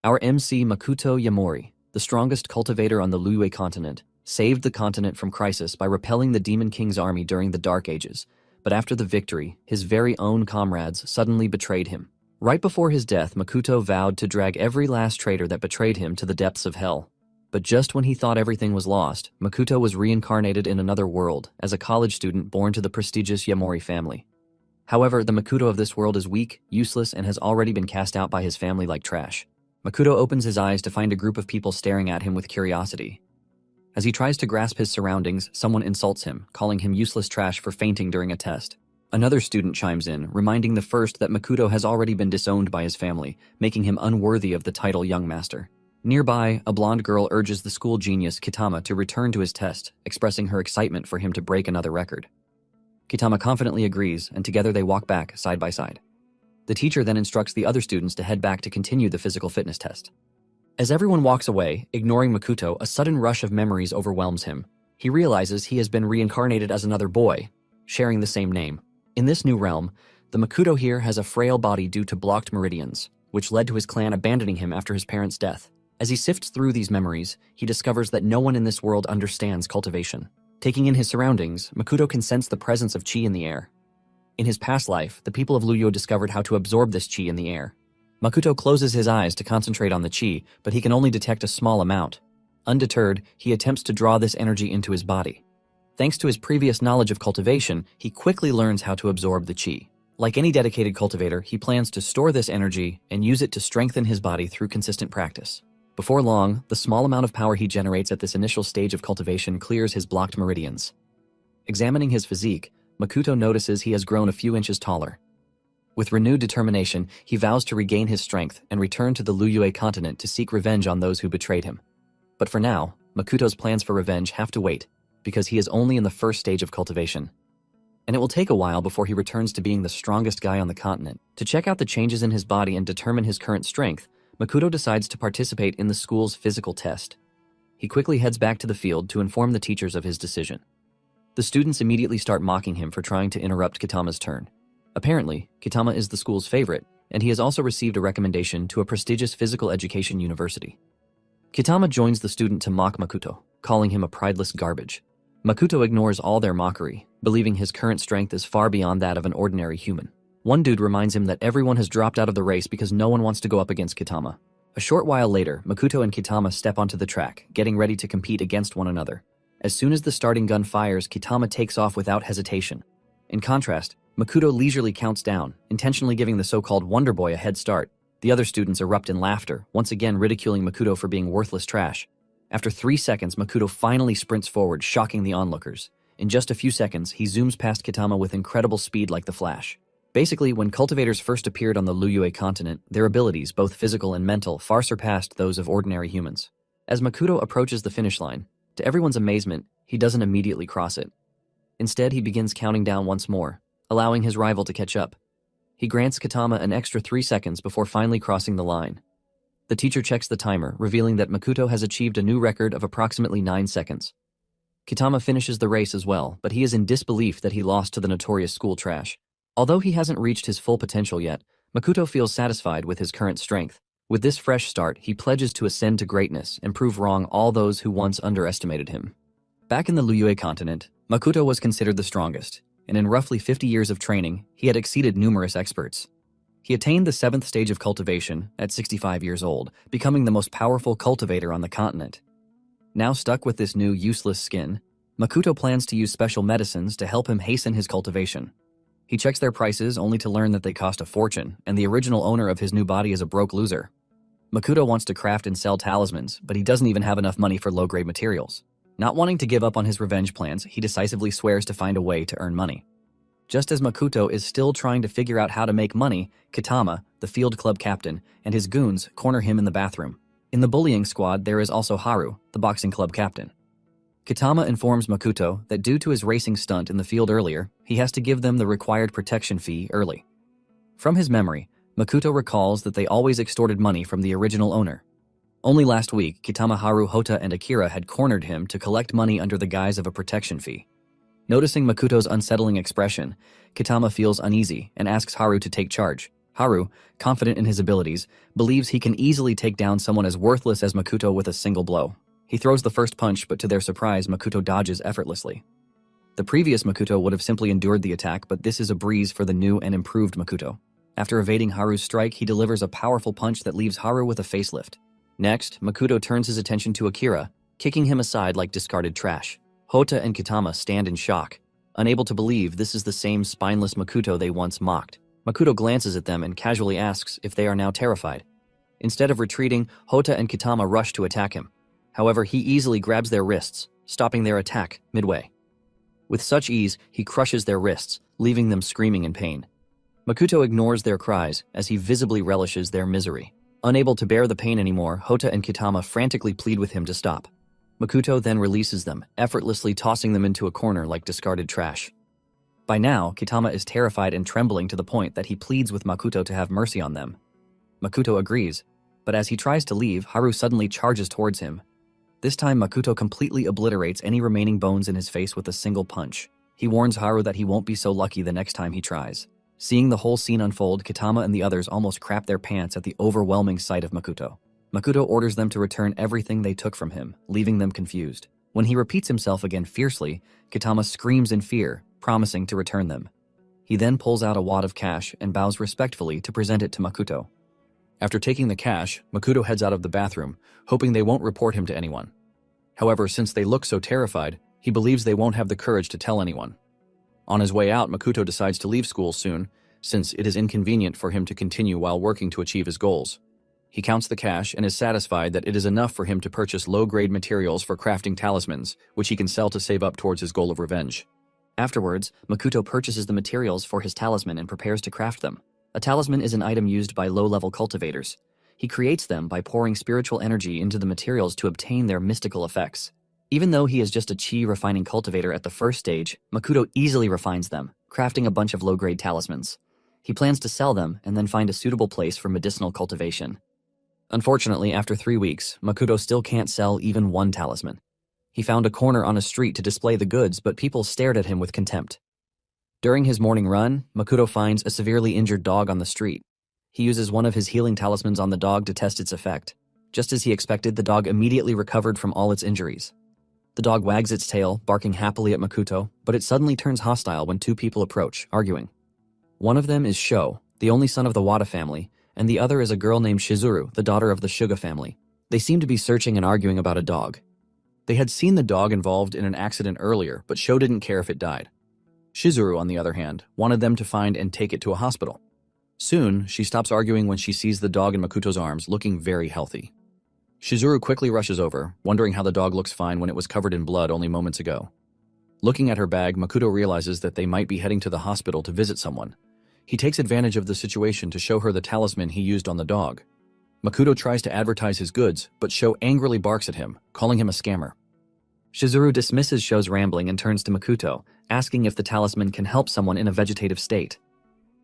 Our MC Makoto Yamori, the strongest cultivator on the Liyue continent, saved the continent from crisis by repelling the Demon King's army during the Dark Ages, but after the victory, his very own comrades suddenly betrayed him. Right before his death, Makoto vowed to drag every last traitor that betrayed him to the depths of hell. But just when he thought everything was lost, Makoto was reincarnated in another world as a college student born to the prestigious Yamori family. However, the Makoto of this world is weak, useless, and has already been cast out by his family like trash. Makoto opens his eyes to find a group of people staring at him with curiosity. As he tries to grasp his surroundings, someone insults him, calling him useless trash for fainting during a test. Another student chimes in, reminding the first that Makoto has already been disowned by his family, making him unworthy of the title Young Master. Nearby, a blonde girl urges the school genius Kitama to return to his test, expressing her excitement for him to break another record. Kitama confidently agrees, and together they walk back, side by side. The teacher then instructs the other students to head back to continue the physical fitness test. As everyone walks away, ignoring Makoto, a sudden rush of memories overwhelms him. He realizes he has been reincarnated as another boy, sharing the same name. In this new realm, the Makoto here has a frail body due to blocked meridians, which led to his clan abandoning him after his parents' death. As he sifts through these memories, he discovers that no one in this world understands cultivation. Taking in his surroundings, Makoto can sense the presence of chi in the air. In his past life, the people of Liyue discovered how to absorb this chi in the air. Makoto closes his eyes to concentrate on the chi, but he can only detect a small amount. Undeterred, he attempts to draw this energy into his body. Thanks to his previous knowledge of cultivation, he quickly learns how to absorb the chi. Like any dedicated cultivator, he plans to store this energy and use it to strengthen his body through consistent practice. Before long, the small amount of power he generates at this initial stage of cultivation clears his blocked meridians. Examining his physique, Makoto notices he has grown a few inches taller. With renewed determination, he vows to regain his strength and return to the Liyue continent to seek revenge on those who betrayed him. But for now, Makoto's plans for revenge have to wait, because he is only in the first stage of cultivation. And it will take a while before he returns to being the strongest guy on the continent. To check out the changes in his body and determine his current strength, Makoto decides to participate in the school's physical test. He quickly heads back to the field to inform the teachers of his decision. The students immediately start mocking him for trying to interrupt Kitama's turn. Apparently, Kitama is the school's favorite, and he has also received a recommendation to a prestigious physical education university. Kitama joins the student to mock Makoto, calling him a prideless garbage. Makoto ignores all their mockery, believing his current strength is far beyond that of an ordinary human. One dude reminds him that everyone has dropped out of the race because no one wants to go up against Kitama. A short while later, Makoto and Kitama step onto the track, getting ready to compete against one another. As soon as the starting gun fires, Kitama takes off without hesitation. In contrast, Makoto leisurely counts down, intentionally giving the so-called Wonder Boy a head start. The other students erupt in laughter, once again ridiculing Makoto for being worthless trash. After 3 seconds, Makoto finally sprints forward, shocking the onlookers. In just a few seconds, he zooms past Kitama with incredible speed like the Flash. Basically, when cultivators first appeared on the Liyue continent, their abilities, both physical and mental, far surpassed those of ordinary humans. As Makoto approaches the finish line, to everyone's amazement, he doesn't immediately cross it. Instead, he begins counting down once more, allowing his rival to catch up. He grants Kitama an extra 3 seconds before finally crossing the line. The teacher checks the timer, revealing that Makoto has achieved a new record of approximately 9 seconds. Kitama finishes the race as well, but he is in disbelief that he lost to the notorious school trash. Although he hasn't reached his full potential yet, Makoto feels satisfied with his current strength. With this fresh start, he pledges to ascend to greatness and prove wrong all those who once underestimated him. Back in the Liyue continent, Makoto was considered the strongest, and in roughly 50 years of training, he had exceeded numerous experts. He attained the 7th stage of cultivation at 65 years old, becoming the most powerful cultivator on the continent. Now stuck with this new useless skin, Makoto plans to use special medicines to help him hasten his cultivation. He checks their prices only to learn that they cost a fortune, and the original owner of his new body is a broke loser. Makoto wants to craft and sell talismans, but he doesn't even have enough money for low-grade materials. Not wanting to give up on his revenge plans, he decisively swears to find a way to earn money. Just as Makoto is still trying to figure out how to make money, Kitama, the field club captain, and his goons corner him in the bathroom. In the bullying squad, there is also Haru, the boxing club captain. Kitama informs Makoto that due to his racing stunt in the field earlier, he has to give them the required protection fee early. From his memory, Makoto recalls that they always extorted money from the original owner. Only last week, Kitama, Haru, Hota, and Akira had cornered him to collect money under the guise of a protection fee. Noticing Makoto's unsettling expression, Kitama feels uneasy and asks Haru to take charge. Haru, confident in his abilities, believes he can easily take down someone as worthless as Makoto with a single blow. He throws the first punch, but to their surprise, Makoto dodges effortlessly. The previous Makoto would have simply endured the attack, but this is a breeze for the new and improved Makoto. After evading Haru's strike, he delivers a powerful punch that leaves Haru with a facelift. Next, Makoto turns his attention to Akira, kicking him aside like discarded trash. Hota and Kitama stand in shock, unable to believe this is the same spineless Makoto they once mocked. Makoto glances at them and casually asks if they are now terrified. Instead of retreating, Hota and Kitama rush to attack him. However, he easily grabs their wrists, stopping their attack midway. With such ease, he crushes their wrists, leaving them screaming in pain. Makoto ignores their cries as he visibly relishes their misery. Unable to bear the pain anymore, Hota and Kitama frantically plead with him to stop. Makoto then releases them, effortlessly tossing them into a corner like discarded trash. By now, Kitama is terrified and trembling to the point that he pleads with Makoto to have mercy on them. Makoto agrees, but as he tries to leave, Haru suddenly charges towards him. This time, Makoto completely obliterates any remaining bones in his face with a single punch. He warns Haru that he won't be so lucky the next time he tries. Seeing the whole scene unfold, Kitama and the others almost crap their pants at the overwhelming sight of Makoto. Makoto orders them to return everything they took from him, leaving them confused. When he repeats himself again fiercely, Kitama screams in fear, promising to return them. He then pulls out a wad of cash and bows respectfully to present it to Makoto. After taking the cash, Makoto heads out of the bathroom, hoping they won't report him to anyone. However, since they look so terrified, he believes they won't have the courage to tell anyone. On his way out, Makoto decides to leave school soon, since it is inconvenient for him to continue while working to achieve his goals. He counts the cash and is satisfied that it is enough for him to purchase low-grade materials for crafting talismans, which he can sell to save up towards his goal of revenge. Afterwards, Makoto purchases the materials for his talisman and prepares to craft them. A talisman is an item used by low-level cultivators. He creates them by pouring spiritual energy into the materials to obtain their mystical effects. Even though he is just a chi-refining cultivator at the first stage, Makoto easily refines them, crafting a bunch of low-grade talismans. He plans to sell them and then find a suitable place for medicinal cultivation. Unfortunately, after 3 weeks, Makoto still can't sell even one talisman. He found a corner on a street to display the goods, but people stared at him with contempt. During his morning run, Makoto finds a severely injured dog on the street. He uses one of his healing talismans on the dog to test its effect. Just as he expected, the dog immediately recovered from all its injuries. The dog wags its tail, barking happily at Makoto, but it suddenly turns hostile when two people approach, arguing. One of them is Sho, the only son of the Wada family, and the other is a girl named Shizuru, the daughter of the Shuga family. They seem to be searching and arguing about a dog. They had seen the dog involved in an accident earlier, but Sho didn't care if it died. Shizuru, on the other hand, wanted them to find and take it to a hospital. Soon, she stops arguing when she sees the dog in Makoto's arms, looking very healthy. Shizuru quickly rushes over, wondering how the dog looks fine when it was covered in blood only moments ago. Looking at her bag, Makoto realizes that they might be heading to the hospital to visit someone. He takes advantage of the situation to show her the talisman he used on the dog. Makoto tries to advertise his goods, but Sho angrily barks at him, calling him a scammer. Shizuru dismisses Sho's rambling and turns to Makoto, asking if the talisman can help someone in a vegetative state.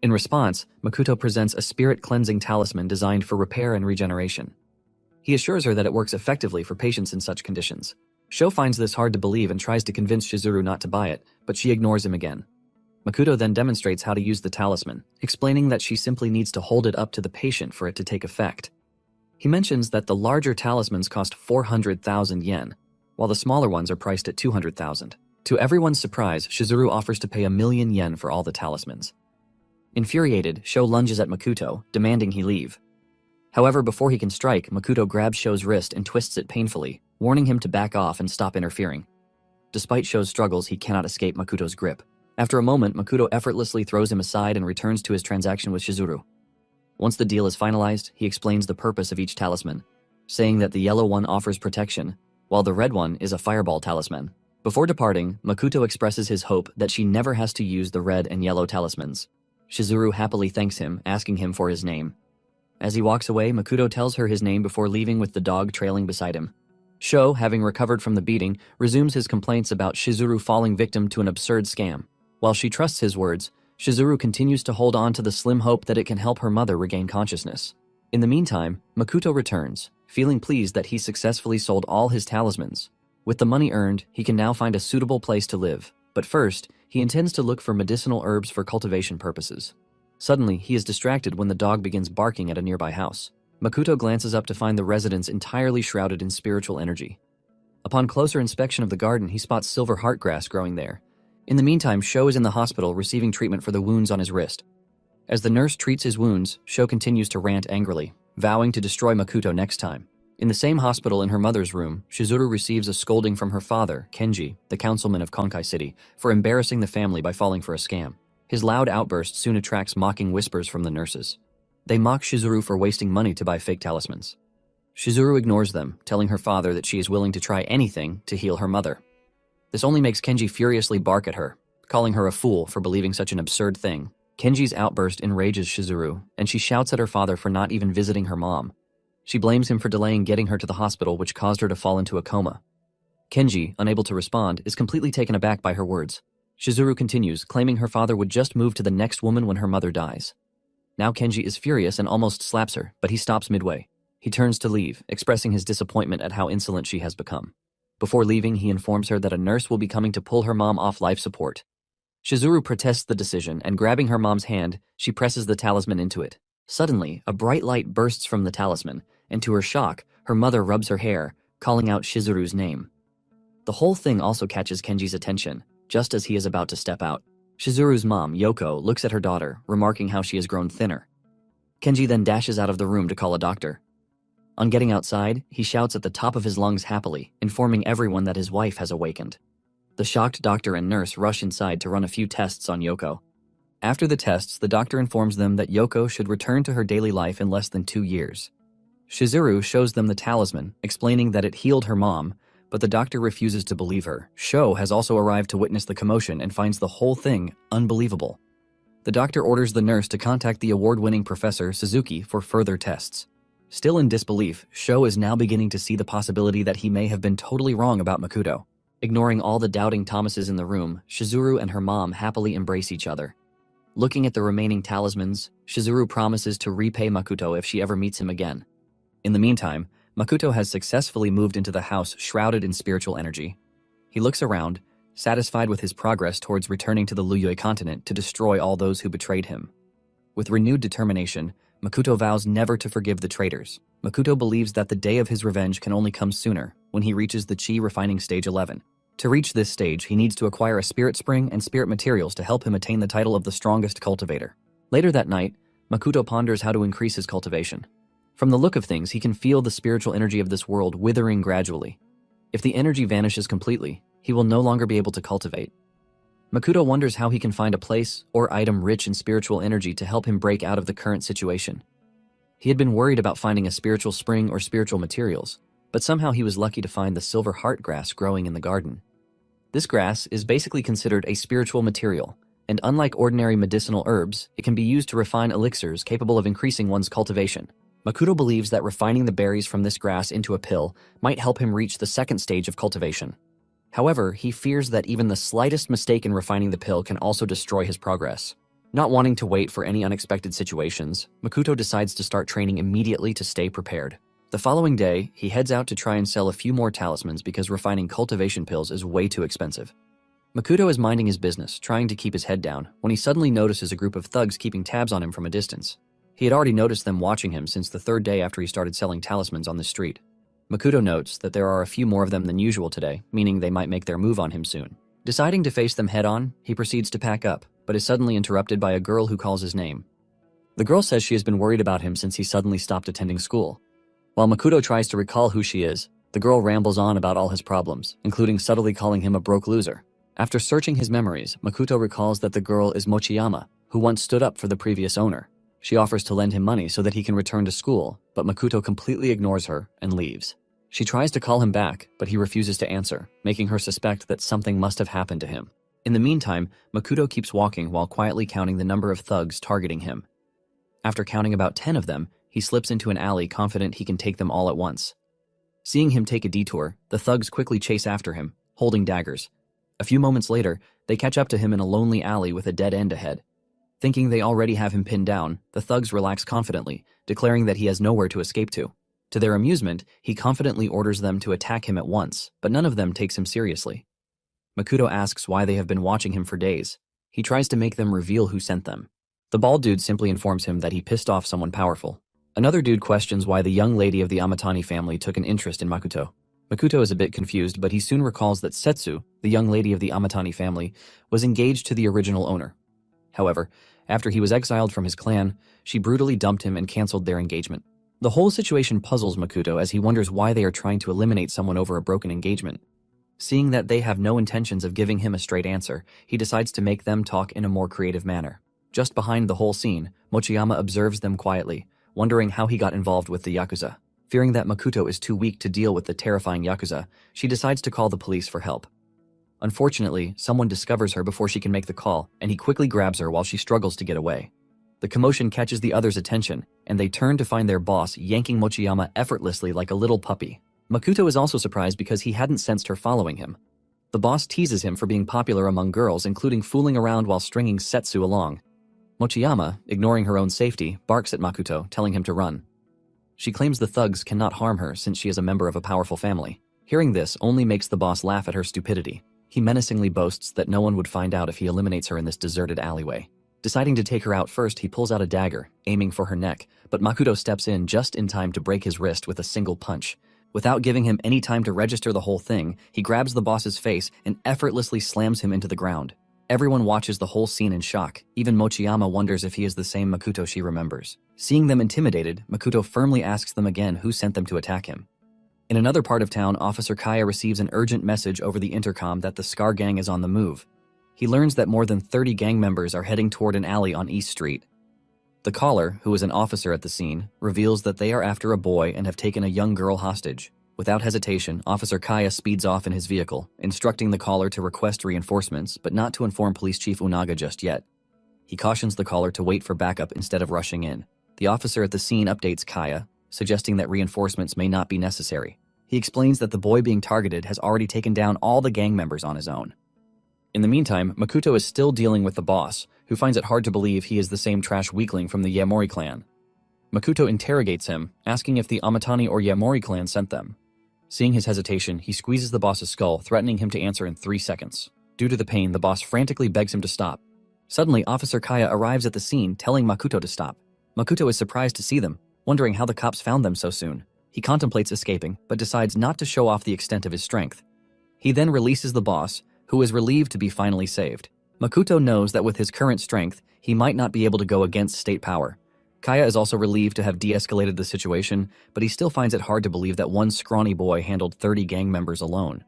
In response, Makoto presents a spirit-cleansing talisman designed for repair and regeneration. He assures her that it works effectively for patients in such conditions. Sho finds this hard to believe and tries to convince Shizuru not to buy it, but she ignores him again. Makoto then demonstrates how to use the talisman, explaining that she simply needs to hold it up to the patient for it to take effect. He mentions that the larger talismans cost 400,000 yen, while the smaller ones are priced at 200,000. To everyone's surprise, Shizuru offers to pay 1,000,000 yen for all the talismans. Infuriated, Sho lunges at Makoto, demanding he leave. However, before he can strike, Makoto grabs Sho's wrist and twists it painfully, warning him to back off and stop interfering. Despite Sho's struggles, he cannot escape Makoto's grip. After a moment, Makoto effortlessly throws him aside and returns to his transaction with Shizuru. Once the deal is finalized, he explains the purpose of each talisman, saying that the yellow one offers protection, while the red one is a fireball talisman. Before departing, Makoto expresses his hope that she never has to use the red and yellow talismans. Shizuru happily thanks him, asking him for his name. As he walks away, Makoto tells her his name before leaving with the dog trailing beside him. Sho, having recovered from the beating, resumes his complaints about Shizuru falling victim to an absurd scam. While she trusts his words, Shizuru continues to hold on to the slim hope that it can help her mother regain consciousness. In the meantime, Makoto returns, feeling pleased that he successfully sold all his talismans. With the money earned, he can now find a suitable place to live. But first, he intends to look for medicinal herbs for cultivation purposes. Suddenly, he is distracted when the dog begins barking at a nearby house. Makoto glances up to find the residence entirely shrouded in spiritual energy. Upon closer inspection of the garden, he spots silver heart grass growing there. In the meantime, Sho is in the hospital receiving treatment for the wounds on his wrist. As the nurse treats his wounds, Sho continues to rant angrily, vowing to destroy Makoto next time. In the same hospital in her mother's room, Shizuru receives a scolding from her father, Kenji, the councilman of Konkai City, for embarrassing the family by falling for a scam. His loud outburst soon attracts mocking whispers from the nurses. They mock Shizuru for wasting money to buy fake talismans. Shizuru ignores them, telling her father that she is willing to try anything to heal her mother. This only makes Kenji furiously bark at her, calling her a fool for believing such an absurd thing. Kenji's outburst enrages Shizuru, and she shouts at her father for not even visiting her mom. She blames him for delaying getting her to the hospital, which caused her to fall into a coma. Kenji, unable to respond, is completely taken aback by her words. Shizuru continues, claiming her father would just move to the next woman when her mother dies. Now Kenji is furious and almost slaps her, but he stops midway. He turns to leave, expressing his disappointment at how insolent she has become. Before leaving, he informs her that a nurse will be coming to pull her mom off life support. Shizuru protests the decision, and grabbing her mom's hand, she presses the talisman into it. Suddenly, a bright light bursts from the talisman, and to her shock, her mother rubs her hair, calling out Shizuru's name. The whole thing also catches Kenji's attention, just as he is about to step out. Shizuru's mom, Yoko, looks at her daughter, remarking how she has grown thinner. Kenji then dashes out of the room to call a doctor. On getting outside, he shouts at the top of his lungs happily, informing everyone that his wife has awakened. The shocked doctor and nurse rush inside to run a few tests on Yoko. After the tests, the doctor informs them that Yoko should return to her daily life in less than 2 years. Shizuru shows them the talisman, explaining that it healed her mom, but the doctor refuses to believe her. Sho has also arrived to witness the commotion and finds the whole thing unbelievable. The doctor orders the nurse to contact the award-winning Professor Suzuki for further tests. Still in disbelief, Sho is now beginning to see the possibility that he may have been totally wrong about Makoto. Ignoring all the doubting Thomases in the room, Shizuru and her mom happily embrace each other. Looking at the remaining talismans, Shizuru promises to repay Makoto if she ever meets him again. In the meantime, Makoto has successfully moved into the house shrouded in spiritual energy. He looks around, satisfied with his progress towards returning to the Liyue continent to destroy all those who betrayed him. With renewed determination, Makoto vows never to forgive the traitors. Makoto believes that the day of his revenge can only come sooner, when he reaches the Chi refining stage 11. To reach this stage, he needs to acquire a spirit spring and spirit materials to help him attain the title of the strongest cultivator. Later that night, Makoto ponders how to increase his cultivation. From the look of things, he can feel the spiritual energy of this world withering gradually. If the energy vanishes completely, he will no longer be able to cultivate. Makoto wonders how he can find a place or item rich in spiritual energy to help him break out of the current situation. He had been worried about finding a spiritual spring or spiritual materials, but somehow he was lucky to find the silver heart grass growing in the garden. This grass is basically considered a spiritual material, and unlike ordinary medicinal herbs, it can be used to refine elixirs capable of increasing one's cultivation. Makoto believes that refining the berries from this grass into a pill might help him reach the second stage of cultivation. However, he fears that even the slightest mistake in refining the pill can also destroy his progress. Not wanting to wait for any unexpected situations, Makoto decides to start training immediately to stay prepared. The following day, he heads out to try and sell a few more talismans because refining cultivation pills is way too expensive. Makoto is minding his business, trying to keep his head down, when he suddenly notices a group of thugs keeping tabs on him from a distance. He had already noticed them watching him since the third day after he started selling talismans on the street. Makoto notes that there are a few more of them than usual today, meaning they might make their move on him soon. Deciding to face them head-on, he proceeds to pack up, but is suddenly interrupted by a girl who calls his name. The girl says she has been worried about him since he suddenly stopped attending school. While Makoto tries to recall who she is, the girl rambles on about all his problems, including subtly calling him a broke loser. After searching his memories, Makoto recalls that the girl is Mochiyama, who once stood up for the previous owner. She offers to lend him money so that he can return to school, but Makoto completely ignores her and leaves. She tries to call him back, but he refuses to answer, making her suspect that something must have happened to him. In the meantime, Makoto keeps walking while quietly counting the number of thugs targeting him. After counting about 10 of them, he slips into an alley confident he can take them all at once. Seeing him take a detour, the thugs quickly chase after him, holding daggers. A few moments later, they catch up to him in a lonely alley with a dead end ahead. Thinking they already have him pinned down, the thugs relax confidently, declaring that he has nowhere to escape to. To their amusement, he confidently orders them to attack him at once, but none of them takes him seriously. Makoto asks why they have been watching him for days. He tries to make them reveal who sent them. The bald dude simply informs him that he pissed off someone powerful. Another dude questions why the young lady of the Amatani family took an interest in Makoto. Makoto is a bit confused, but he soon recalls that Setsu, the young lady of the Amatani family, was engaged to the original owner. However, after he was exiled from his clan, she brutally dumped him and cancelled their engagement. The whole situation puzzles Makoto as he wonders why they are trying to eliminate someone over a broken engagement. Seeing that they have no intentions of giving him a straight answer, he decides to make them talk in a more creative manner. Just behind the whole scene, Mochiyama observes them quietly, wondering how he got involved with the Yakuza. Fearing that Makoto is too weak to deal with the terrifying Yakuza, she decides to call the police for help. Unfortunately, someone discovers her before she can make the call, and he quickly grabs her while she struggles to get away. The commotion catches the others' attention, and they turn to find their boss yanking Mochiyama effortlessly like a little puppy. Makoto is also surprised because he hadn't sensed her following him. The boss teases him for being popular among girls, including fooling around while stringing Setsu along. Mochiyama, ignoring her own safety, barks at Makoto, telling him to run. She claims the thugs cannot harm her since she is a member of a powerful family. Hearing this only makes the boss laugh at her stupidity. He menacingly boasts that no one would find out if he eliminates her in this deserted alleyway. Deciding to take her out first, he pulls out a dagger, aiming for her neck, but Makoto steps in just in time to break his wrist with a single punch. Without giving him any time to register the whole thing, he grabs the boss's face and effortlessly slams him into the ground. Everyone watches the whole scene in shock. Even Mochiyama wonders if he is the same Makoto she remembers. Seeing them intimidated, Makoto firmly asks them again who sent them to attack him. In another part of town, Officer Kaya receives an urgent message over the intercom that the Scar Gang is on the move. He learns that more than 30 gang members are heading toward an alley on East Street. The caller, who is an officer at the scene, reveals that they are after a boy and have taken a young girl hostage. Without hesitation, Officer Kaya speeds off in his vehicle, instructing the caller to request reinforcements, but not to inform Police Chief Unaga just yet. He cautions the caller to wait for backup instead of rushing in. The officer at the scene updates Kaya, suggesting that reinforcements may not be necessary. He explains that the boy being targeted has already taken down all the gang members on his own. In the meantime, Makoto is still dealing with the boss, who finds it hard to believe he is the same trash weakling from the Yamori clan. Makoto interrogates him, asking if the Amatani or Yamori clan sent them. Seeing his hesitation, he squeezes the boss's skull, threatening him to answer in 3 seconds. Due to the pain, the boss frantically begs him to stop. Suddenly, Officer Kaya arrives at the scene, telling Makoto to stop. Makoto is surprised to see them, wondering how the cops found them so soon. He contemplates escaping, but decides not to show off the extent of his strength. He then releases the boss, who is relieved to be finally saved. Makoto knows that with his current strength, he might not be able to go against state power. Kaya is also relieved to have de-escalated the situation, but he still finds it hard to believe that one scrawny boy handled 30 gang members alone.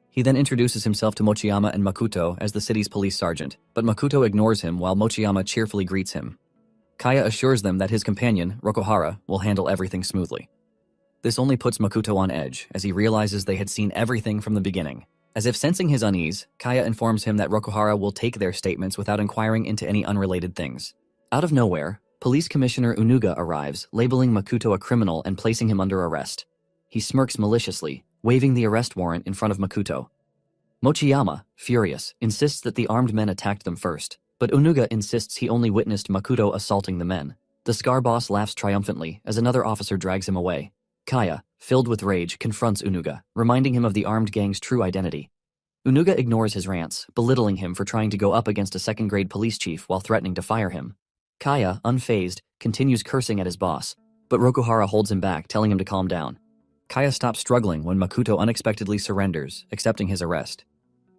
He then introduces himself to Mochiyama and Makoto as the city's police sergeant, but Makoto ignores him while Mochiyama cheerfully greets him. Kaya assures them that his companion, Rokuhara, will handle everything smoothly. This only puts Makoto on edge, as he realizes they had seen everything from the beginning. As if sensing his unease, Kaya informs him that Rokuhara will take their statements without inquiring into any unrelated things. Out of nowhere, Police Commissioner Unuga arrives, labeling Makoto a criminal and placing him under arrest. He smirks maliciously, waving the arrest warrant in front of Makoto. Mochiyama, furious, insists that the armed men attacked them first, but Unuga insists he only witnessed Makoto assaulting the men. The Scar boss laughs triumphantly as another officer drags him away. Kaya, filled with rage, confronts Unuga, reminding him of the armed gang's true identity. Unuga ignores his rants, belittling him for trying to go up against a second-grade police chief while threatening to fire him. Kaya, unfazed, continues cursing at his boss, but Rokuhara holds him back, telling him to calm down. Kaya stops struggling when Makoto unexpectedly surrenders, accepting his arrest.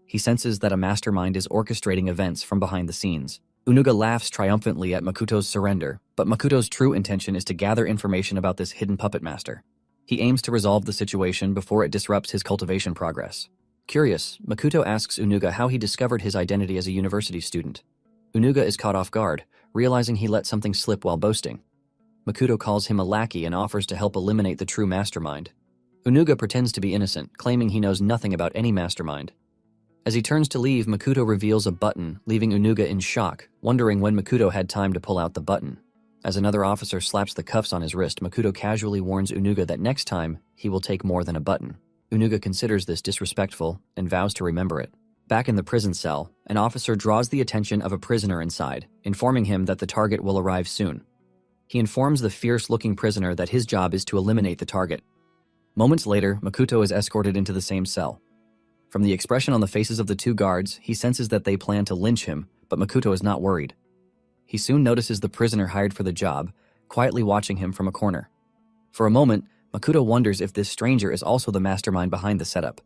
He senses that a mastermind is orchestrating events from behind the scenes. Unuga laughs triumphantly at Makoto's surrender, but Makoto's true intention is to gather information about this hidden puppet master. He aims to resolve the situation before it disrupts his cultivation progress. Curious, Makoto asks Unuga how he discovered his identity as a university student. Unuga is caught off guard, realizing he let something slip while boasting. Makoto calls him a lackey and offers to help eliminate the true mastermind. Unuga pretends to be innocent, claiming he knows nothing about any mastermind. As he turns to leave, Makoto reveals a button, leaving Unuga in shock, wondering when Makoto had time to pull out the button. As another officer slaps the cuffs on his wrist, Makoto casually warns Unuga that next time, he will take more than a button. Unuga considers this disrespectful and vows to remember it. Back in the prison cell, an officer draws the attention of a prisoner inside, informing him that the target will arrive soon. He informs the fierce-looking prisoner that his job is to eliminate the target. Moments later, Makoto is escorted into the same cell. From the expression on the faces of the two guards, he senses that they plan to lynch him, but Makoto is not worried. He soon notices the prisoner hired for the job, quietly watching him from a corner. For a moment, Makoto wonders if this stranger is also the mastermind behind the setup.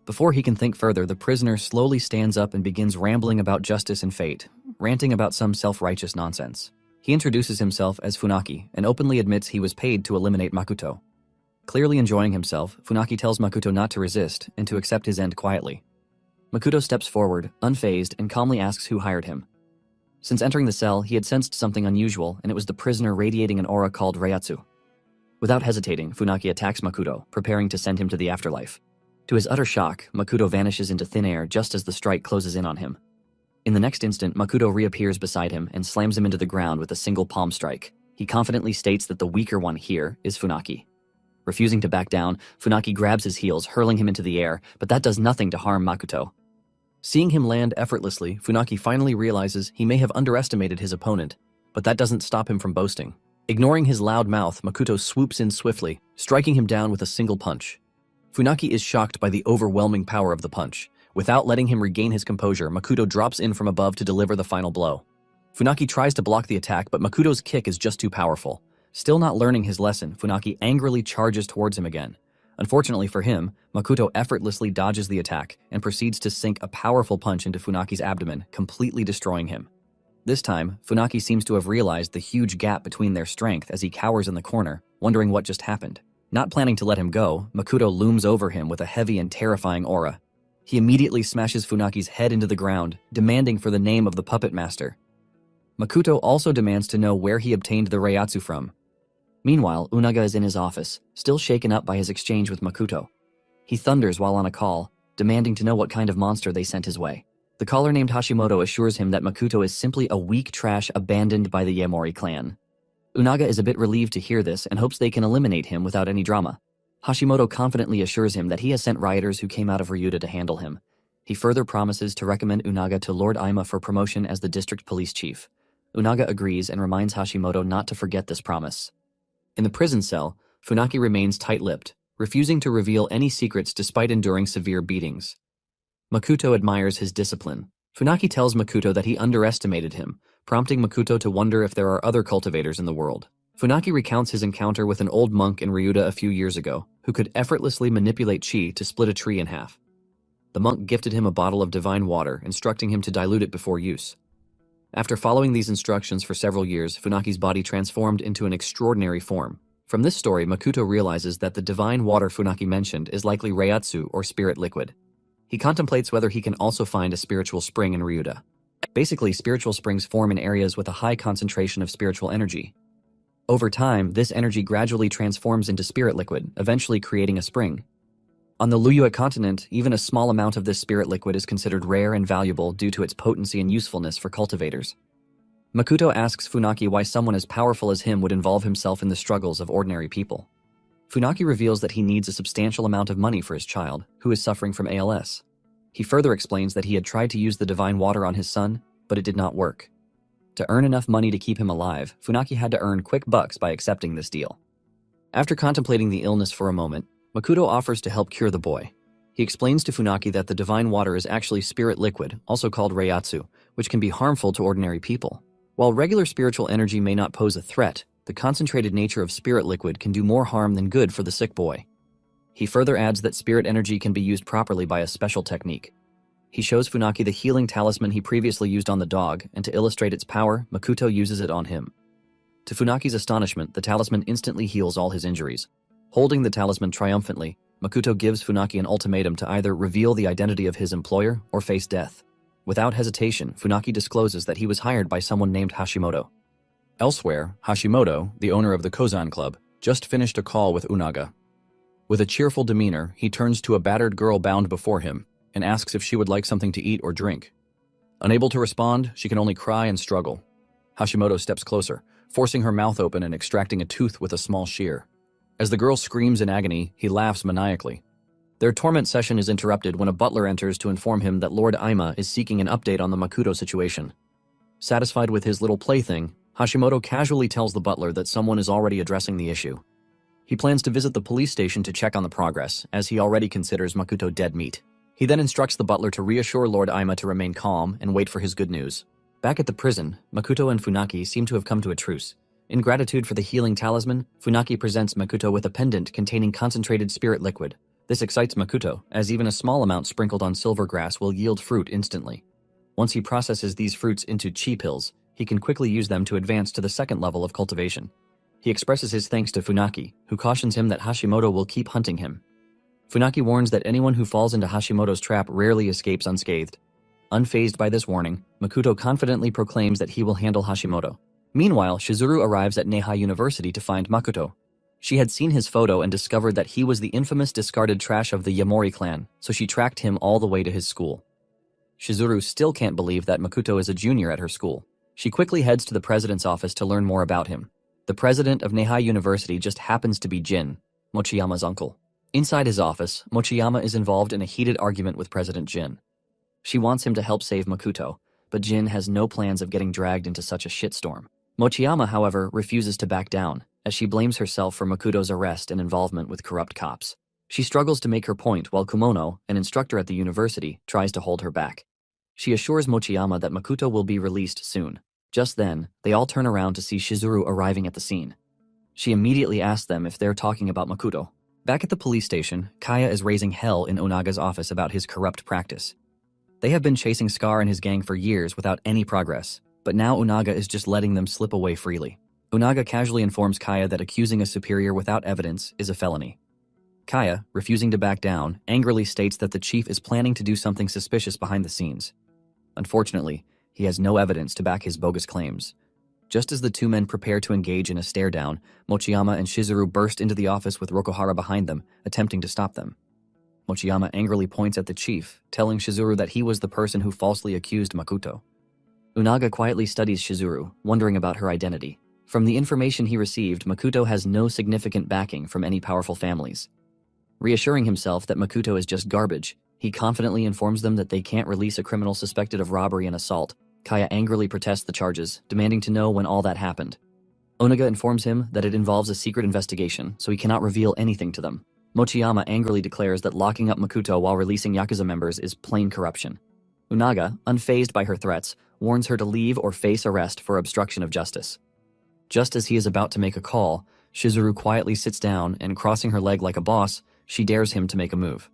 Before he can think further, the prisoner slowly stands up and begins rambling about justice and fate, ranting about some self-righteous nonsense. He introduces himself as Funaki and openly admits he was paid to eliminate Makoto. Clearly enjoying himself, Funaki tells Makoto not to resist and to accept his end quietly. Makoto steps forward, unfazed, and calmly asks who hired him. Since entering the cell, he had sensed something unusual, and it was the prisoner radiating an aura called Reiatsu. Without hesitating, Funaki attacks Makoto, preparing to send him to the afterlife. To his utter shock, Makoto vanishes into thin air just as the strike closes in on him. In the next instant, Makoto reappears beside him and slams him into the ground with a single palm strike. He confidently states that the weaker one here is Funaki. Refusing to back down, Funaki grabs his heels, hurling him into the air, but that does nothing to harm Makoto. Seeing him land effortlessly, Funaki finally realizes he may have underestimated his opponent, but that doesn't stop him from boasting. Ignoring his loud mouth, Makoto swoops in swiftly, striking him down with a single punch. Funaki is shocked by the overwhelming power of the punch. Without letting him regain his composure, Makoto drops in from above to deliver the final blow. Funaki tries to block the attack, but Makoto's kick is just too powerful. Still not learning his lesson, Funaki angrily charges towards him again. Unfortunately for him, Makoto effortlessly dodges the attack and proceeds to sink a powerful punch into Funaki's abdomen, completely destroying him. This time, Funaki seems to have realized the huge gap between their strength as he cowers in the corner, wondering what just happened. Not planning to let him go, Makoto looms over him with a heavy and terrifying aura. He immediately smashes Funaki's head into the ground, demanding for the name of the puppet master. Makoto also demands to know where he obtained the Reiatsu from. Meanwhile, Unaga is in his office, still shaken up by his exchange with Makoto. He thunders while on a call, demanding to know what kind of monster they sent his way. The caller named Hashimoto assures him that Makoto is simply a weak trash abandoned by the Yamori clan. Unaga is a bit relieved to hear this and hopes they can eliminate him without any drama. Hashimoto confidently assures him that he has sent rioters who came out of Ryuta to handle him. He further promises to recommend Unaga to Lord Aima for promotion as the district police chief. Unaga agrees and reminds Hashimoto not to forget this promise. In the prison cell, Funaki remains tight-lipped, refusing to reveal any secrets despite enduring severe beatings. Makoto admires his discipline. Funaki tells Makoto that he underestimated him, prompting Makoto to wonder if there are other cultivators in the world. Funaki recounts his encounter with an old monk in Ryuta a few years ago, who could effortlessly manipulate chi to split a tree in half. The monk gifted him a bottle of divine water, instructing him to dilute it before use. After following these instructions for several years, Funaki's body transformed into an extraordinary form. From this story, Makoto realizes that the divine water Funaki mentioned is likely Reiatsu or spirit liquid. He contemplates whether he can also find a spiritual spring in Ryuta. Basically, spiritual springs form in areas with a high concentration of spiritual energy. Over time, this energy gradually transforms into spirit liquid, eventually creating a spring. On the Liyue continent, even a small amount of this spirit liquid is considered rare and valuable due to its potency and usefulness for cultivators. Makoto asks Funaki why someone as powerful as him would involve himself in the struggles of ordinary people. Funaki reveals that he needs a substantial amount of money for his child, who is suffering from ALS. He further explains that he had tried to use the divine water on his son, but it did not work. To earn enough money to keep him alive, Funaki had to earn quick bucks by accepting this deal. After contemplating the illness for a moment, Makoto offers to help cure the boy. He explains to Funaki that the divine water is actually spirit liquid, also called Reiatsu, which can be harmful to ordinary people. While regular spiritual energy may not pose a threat, the concentrated nature of spirit liquid can do more harm than good for the sick boy. He further adds that spirit energy can be used properly by a special technique. He shows Funaki the healing talisman he previously used on the dog, and to illustrate its power, Makoto uses it on him. To Funaki's astonishment, the talisman instantly heals all his injuries. Holding the talisman triumphantly, Makoto gives Funaki an ultimatum to either reveal the identity of his employer or face death. Without hesitation, Funaki discloses that he was hired by someone named Hashimoto. Elsewhere, Hashimoto, the owner of the Kozan Club, just finished a call with Unaga. With a cheerful demeanor, he turns to a battered girl bound before him and asks if she would like something to eat or drink. Unable to respond, she can only cry and struggle. Hashimoto steps closer, forcing her mouth open and extracting a tooth with a small shear. As the girl screams in agony, he laughs maniacally. Their torment session is interrupted when a butler enters to inform him that Lord Aima is seeking an update on the Makoto situation. Satisfied with his little plaything, Hashimoto casually tells the butler that someone is already addressing the issue. He plans to visit the police station to check on the progress, as he already considers Makoto dead meat. He then instructs the butler to reassure Lord Aima to remain calm and wait for his good news. Back at the prison, Makoto and Funaki seem to have come to a truce. In gratitude for the healing talisman, Funaki presents Makoto with a pendant containing concentrated spirit liquid. This excites Makoto, as even a small amount sprinkled on silver grass will yield fruit instantly. Once he processes these fruits into chi pills, he can quickly use them to advance to the second level of cultivation. He expresses his thanks to Funaki, who cautions him that Hashimoto will keep hunting him. Funaki warns that anyone who falls into Hashimoto's trap rarely escapes unscathed. Unfazed by this warning, Makoto confidently proclaims that he will handle Hashimoto. Meanwhile, Shizuru arrives at Neihai University to find Makoto. She had seen his photo and discovered that he was the infamous discarded trash of the Yamori clan, so she tracked him all the way to his school. Shizuru still can't believe that Makoto is a junior at her school. She quickly heads to the president's office to learn more about him. The president of Neihai University just happens to be Jin, Mochiyama's uncle. Inside his office, Mochiyama is involved in a heated argument with President Jin. She wants him to help save Makoto, but Jin has no plans of getting dragged into such a shitstorm. Mochiyama, however, refuses to back down, as she blames herself for Makoto's arrest and involvement with corrupt cops. She struggles to make her point while Kumono, an instructor at the university, tries to hold her back. She assures Mochiyama that Makoto will be released soon. Just then, they all turn around to see Shizuru arriving at the scene. She immediately asks them if they're talking about Makoto. Back at the police station, Kaya is raising hell in Onaga's office about his corrupt practice. They have been chasing Scar and his gang for years without any progress, but now Onaga is just letting them slip away freely. Onaga casually informs Kaya that accusing a superior without evidence is a felony. Kaya, refusing to back down, angrily states that the chief is planning to do something suspicious behind the scenes. Unfortunately, he has no evidence to back his bogus claims. Just as the two men prepare to engage in a stare-down, Mochiyama and Shizuru burst into the office with Rokuhara behind them, attempting to stop them. Mochiyama angrily points at the chief, telling Shizuru that he was the person who falsely accused Makoto. Onaga quietly studies Shizuru, wondering about her identity. From the information he received, Makoto has no significant backing from any powerful families. Reassuring himself that Makoto is just garbage, he confidently informs them that they can't release a criminal suspected of robbery and assault. Kaya angrily protests the charges, demanding to know when all that happened. Onaga informs him that it involves a secret investigation, so he cannot reveal anything to them. Mochiyama angrily declares that locking up Makoto while releasing Yakuza members is plain corruption. Onaga, unfazed by her threats, warns her to leave or face arrest for obstruction of justice. Just as he is about to make a call, Shizuru quietly sits down and, crossing her leg like a boss, she dares him to make a move.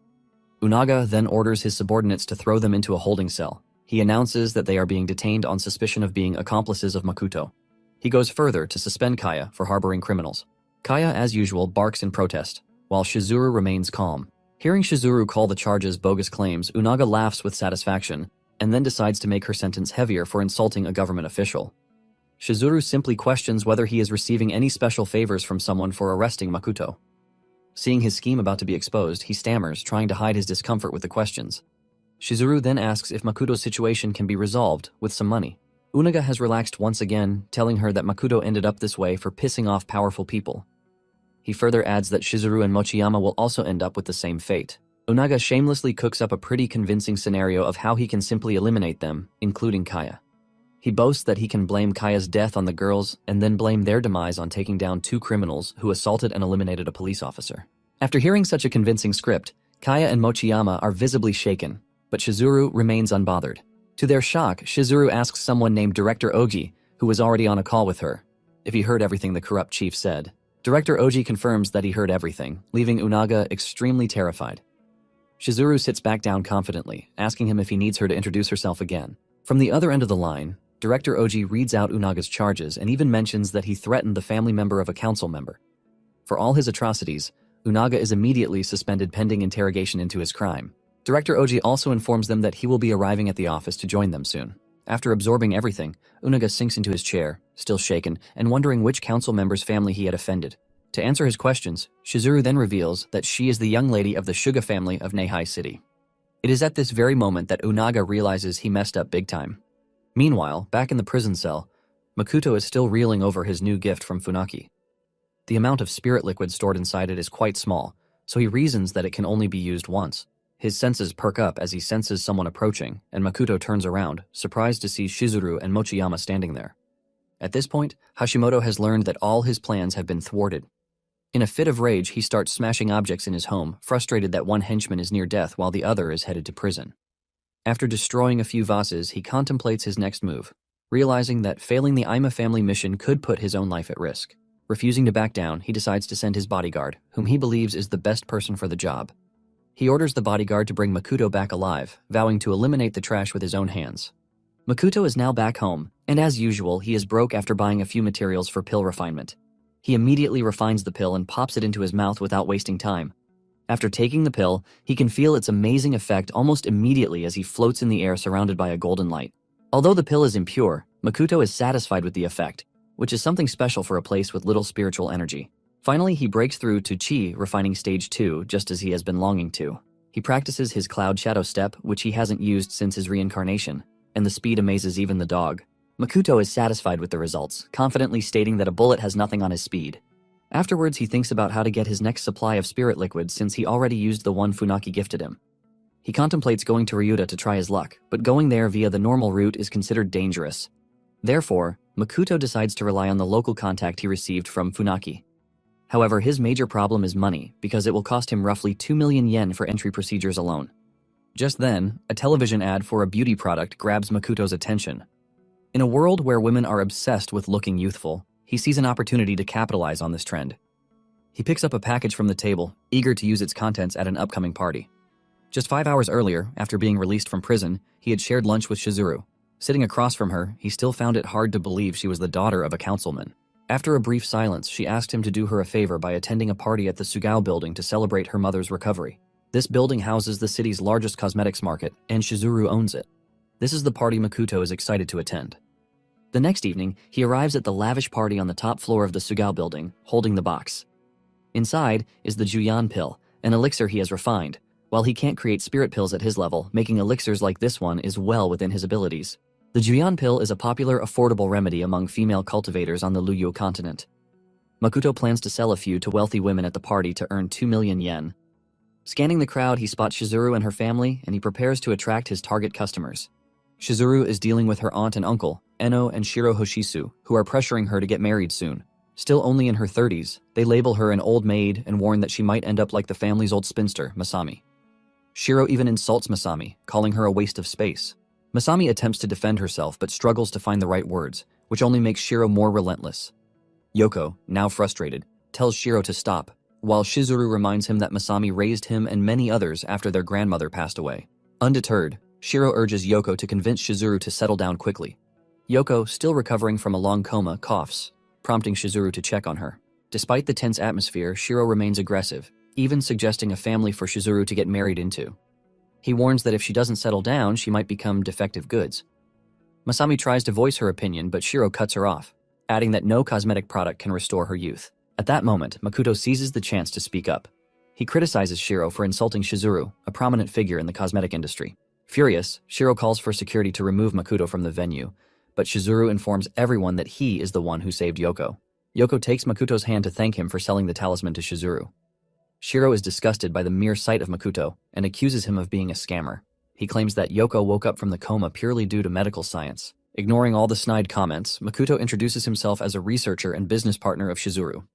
Onaga then orders his subordinates to throw them into a holding cell. He announces that they are being detained on suspicion of being accomplices of Makoto. He goes further to suspend Kaya for harboring criminals. Kaya, as usual, barks in protest, while Shizuru remains calm. Hearing Shizuru call the charges bogus claims, Onaga laughs with satisfaction, and then decides to make her sentence heavier for insulting a government official. Shizuru simply questions whether he is receiving any special favors from someone for arresting Makoto. Seeing his scheme about to be exposed, he stammers, trying to hide his discomfort with the questions. Shizuru then asks if Makoto's situation can be resolved with some money. Onaga has relaxed once again, telling her that Makoto ended up this way for pissing off powerful people. He further adds that Shizuru and Mochiyama will also end up with the same fate. Onaga shamelessly cooks up a pretty convincing scenario of how he can simply eliminate them, including Kaya. He boasts that he can blame Kaya's death on the girls and then blame their demise on taking down two criminals who assaulted and eliminated a police officer. After hearing such a convincing script, Kaya and Mochiyama are visibly shaken, but Shizuru remains unbothered. To their shock, Shizuru asks someone named Director Ogi, who was already on a call with her, if he heard everything the corrupt chief said. Director Ogi confirms that he heard everything, leaving Onaga extremely terrified. Shizuru sits back down confidently, asking him if he needs her to introduce herself again. From the other end of the line, Director Ogi reads out Unaga's charges and even mentions that he threatened the family member of a council member. For all his atrocities, Unaga is immediately suspended pending interrogation into his crime. Director Ogi also informs them that he will be arriving at the office to join them soon. After absorbing everything, Unaga sinks into his chair, still shaken, and wondering which council member's family he had offended. To answer his questions, Shizuru then reveals that she is the young lady of the Suga family of Neihai City. It is at this very moment that Unaga realizes he messed up big time. Meanwhile, back in the prison cell, Makoto is still reeling over his new gift from Funaki. The amount of spirit liquid stored inside it is quite small, so he reasons that it can only be used once. His senses perk up as he senses someone approaching, and Makoto turns around, surprised to see Shizuru and Mochiyama standing there. At this point, Hashimoto has learned that all his plans have been thwarted. In a fit of rage, he starts smashing objects in his home, frustrated that one henchman is near death while the other is headed to prison. After destroying a few vases, he contemplates his next move. realizing that failing the Ima family mission could put his own life at risk. Refusing to back down, he decides to send his bodyguard, whom he believes is the best person for the job. He orders the bodyguard to bring Makoto back alive, vowing to eliminate the trash with his own hands. Makoto is now back home, and as usual, he is broke after buying a few materials for pill refinement. He immediately refines the pill and pops it into his mouth without wasting time. After taking the pill, he can feel its amazing effect almost immediately as he floats in the air surrounded by a golden light. Although the pill is impure, Makoto is satisfied with the effect, which is something special for a place with little spiritual energy. Finally, he breaks through to Chi refining stage 2 just as he has been longing to. He practices his cloud shadow step, which he hasn't used since his reincarnation, and the speed amazes even the dog. Makoto is satisfied with the results, confidently stating that a bullet has nothing on his speed. Afterwards, he thinks about how to get his next supply of spirit liquid since he already used the one Funaki gifted him. He contemplates going to Ryuta to try his luck, but going there via the normal route is considered dangerous. Therefore, Makoto decides to rely on the local contact he received from Funaki. However, his major problem is money, because it will cost him roughly 2 million yen for entry procedures alone. Just then, a television ad for a beauty product grabs Makoto's attention. In a world where women are obsessed with looking youthful, he sees an opportunity to capitalize on this trend. He picks up a package from the table, eager to use its contents at an upcoming party. Just 5 hours earlier, after being released from prison, he had shared lunch with Shizuru. Sitting across from her, he still found it hard to believe she was the daughter of a councilman. After a brief silence, she asked him to do her a favor by attending a party at the Sugao building to celebrate her mother's recovery. This building houses the city's largest cosmetics market, and Shizuru owns it. This is the party Makoto is excited to attend. The next evening, he arrives at the lavish party on the top floor of the Sugao building, holding the box. Inside is the Juyan pill, an elixir he has refined. While he can't create spirit pills at his level, making elixirs like this one is well within his abilities. The Juyan pill is a popular, affordable remedy among female cultivators on the Luyue continent. Makoto plans to sell a few to wealthy women at the party to earn 2 million yen. Scanning the crowd, he spots Shizuru and her family, and he prepares to attract his target customers. Shizuru is dealing with her aunt and uncle, Eno and Shiro Hoshisu, who are pressuring her to get married soon. Still only in her 30s, they label her an old maid and warn that she might end up like the family's old spinster, Masami. Shiro even insults Masami, calling her a waste of space. Masami attempts to defend herself but struggles to find the right words, which only makes Shiro more relentless. Yoko, now frustrated, tells Shiro to stop, while Shizuru reminds him that Masami raised him and many others after their grandmother passed away. Undeterred, Shiro urges Yoko to convince Shizuru to settle down quickly. Yoko, still recovering from a long coma, coughs, prompting Shizuru to check on her. Despite the tense atmosphere, Shiro remains aggressive, even suggesting a family for Shizuru to get married into. He warns that if she doesn't settle down, she might become defective goods. Masami tries to voice her opinion, but Shiro cuts her off, adding that no cosmetic product can restore her youth. At that moment, Makoto seizes the chance to speak up. He criticizes Shiro for insulting Shizuru, a prominent figure in the cosmetic industry. Furious, Shiro calls for security to remove Makoto from the venue, but Shizuru informs everyone that he is the one who saved Yoko. Yoko takes Makoto's hand to thank him for selling the talisman to Shizuru. Shiro is disgusted by the mere sight of Makoto and accuses him of being a scammer. He claims that Yoko woke up from the coma purely due to medical science. Ignoring all the snide comments, Makoto introduces himself as a researcher and business partner of Shizuru.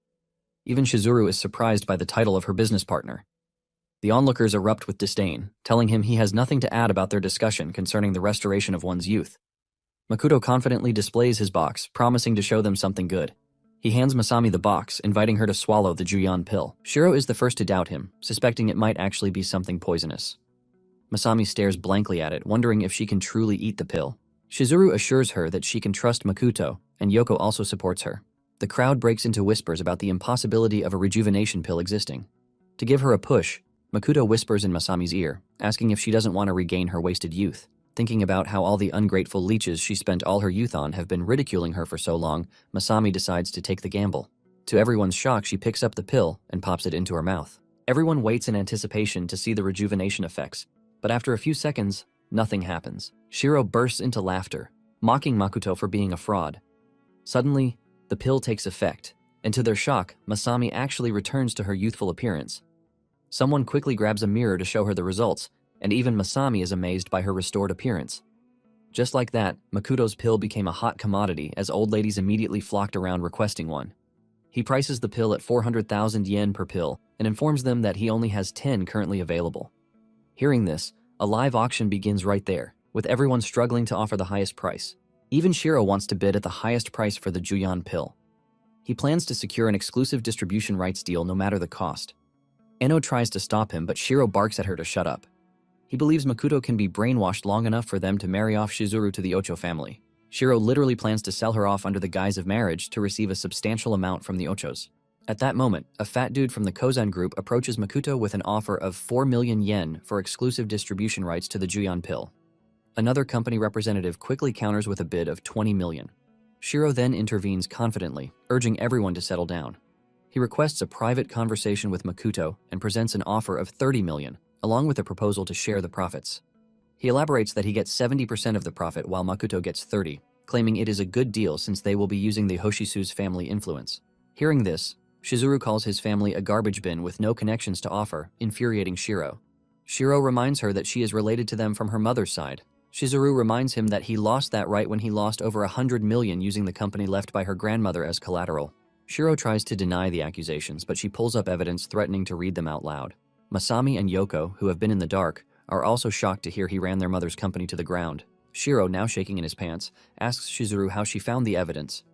Even Shizuru is surprised by the title of her business partner. The onlookers erupt with disdain, telling him he has nothing to add about their discussion concerning the restoration of one's youth. Makoto confidently displays his box, promising to show them something good. He hands Masami the box, inviting her to swallow the Juyan pill. Shiro is the first to doubt him, suspecting it might actually be something poisonous. Masami stares blankly at it, wondering if she can truly eat the pill. Shizuru assures her that she can trust Makoto, and Yoko also supports her. The crowd breaks into whispers about the impossibility of a rejuvenation pill existing. To give her a push, Makoto whispers in Masami's ear, asking if she doesn't want to regain her wasted youth. Thinking about how all the ungrateful leeches she spent all her youth on have been ridiculing her for so long, Masami decides to take the gamble. To everyone's shock, she picks up the pill and pops it into her mouth. Everyone waits in anticipation to see the rejuvenation effects, but after a few seconds, nothing happens. Shiro bursts into laughter, mocking Makoto for being a fraud. Suddenly, the pill takes effect, and to their shock, Masami actually returns to her youthful appearance. Someone quickly grabs a mirror to show her the results, and even Masami is amazed by her restored appearance. Just like that, Makoto's pill became a hot commodity as old ladies immediately flocked around requesting one. He prices the pill at 400,000 yen per pill and informs them that he only has 10 currently available. Hearing this, a live auction begins right there, with everyone struggling to offer the highest price. Even Shiro wants to bid at the highest price for the Juyan pill. He plans to secure an exclusive distribution rights deal no matter the cost. Eno tries to stop him, but Shiro barks at her to shut up. He believes Makoto can be brainwashed long enough for them to marry off Shizuru to the Ocho family. Shiro literally plans to sell her off under the guise of marriage to receive a substantial amount from the Ochos. At that moment, a fat dude from the Kozan group approaches Makoto with an offer of 4 million yen for exclusive distribution rights to the Juyan pill. Another company representative quickly counters with a bid of 20 million. Shiro then intervenes confidently, urging everyone to settle down. He requests a private conversation with Makoto and presents an offer of 30 million, along with a proposal to share the profits. He elaborates that he gets 70% of the profit while Makoto gets 30, claiming it is a good deal since they will be using the Hoshisu's family influence. Hearing this, Shizuru calls his family a garbage bin with no connections to offer, infuriating Shiro. Shiro reminds her that she is related to them from her mother's side. Shizuru reminds him that he lost that right when he lost over 100 million using the company left by her grandmother as collateral. Shiro tries to deny the accusations, but she pulls up evidence threatening to read them out loud. Masami and Yoko, who have been in the dark, are also shocked to hear he ran their mother's company to the ground. Shiro, now shaking in his pants, asks Shizuru how she found the evidence.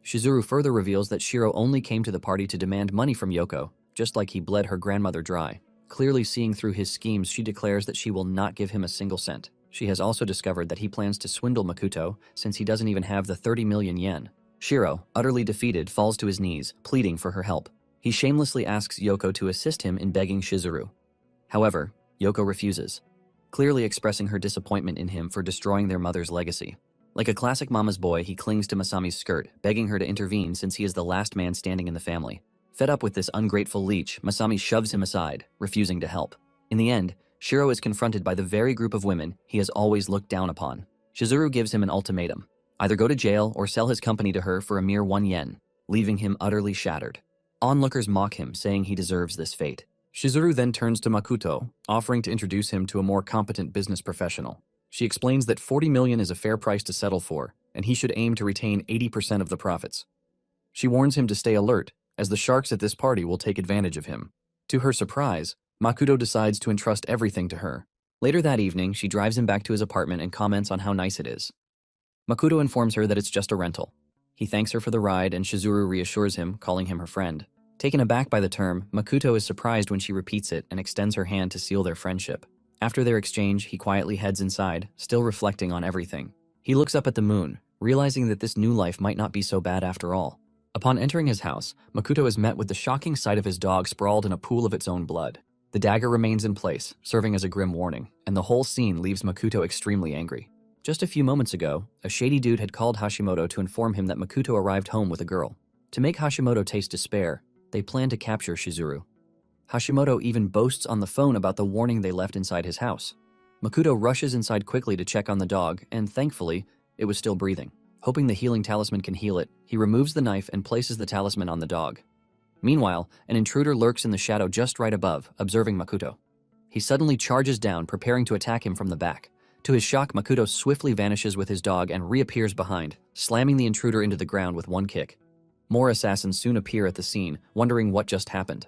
Shizuru further reveals that Shiro only came to the party to demand money from Yoko, just like he bled her grandmother dry. Clearly seeing through his schemes, she declares that she will not give him a single cent. She has also discovered that he plans to swindle Makoto since he doesn't even have the 30 million yen. Shiro, utterly defeated, falls to his knees, pleading for her help. He shamelessly asks Yoko to assist him in begging Shizuru. However, Yoko refuses, clearly expressing her disappointment in him for destroying their mother's legacy. Like a classic mama's boy, he clings to Masami's skirt, begging her to intervene since he is the last man standing in the family. Fed up with this ungrateful leech, Masami shoves him aside, refusing to help. In the end, Shiro is confronted by the very group of women he has always looked down upon. Shizuru gives him an ultimatum: either go to jail or sell his company to her for a mere 1 yen, leaving him utterly shattered. Onlookers mock him, saying he deserves this fate. Shizuru then turns to Makoto, offering to introduce him to a more competent business professional. She explains that 40 million is a fair price to settle for, and he should aim to retain 80% of the profits. She warns him to stay alert, as the sharks at this party will take advantage of him. To her surprise, Makoto decides to entrust everything to her. Later that evening, she drives him back to his apartment and comments on how nice it is. Makoto informs her that it's just a rental. He thanks her for the ride, and Shizuru reassures him, calling him her friend. Taken aback by the term, Makoto is surprised when she repeats it and extends her hand to seal their friendship. After their exchange, he quietly heads inside, still reflecting on everything. He looks up at the moon, realizing that this new life might not be so bad after all. Upon entering his house, Makoto is met with the shocking sight of his dog sprawled in a pool of its own blood. The dagger remains in place, serving as a grim warning, and the whole scene leaves Makoto extremely angry. Just a few moments ago, a shady dude had called Hashimoto to inform him that Makoto arrived home with a girl. To make Hashimoto taste despair, they plan to capture Shizuru. Hashimoto even boasts on the phone about the warning they left inside his house. Makoto rushes inside quickly to check on the dog, and thankfully, it was still breathing. Hoping the healing talisman can heal it, he removes the knife and places the talisman on the dog. Meanwhile, an intruder lurks in the shadow just right above, observing Makoto. He suddenly charges down, preparing to attack him from the back. To his shock, Makoto swiftly vanishes with his dog and reappears behind, slamming the intruder into the ground with one kick. More assassins soon appear at the scene, wondering what just happened.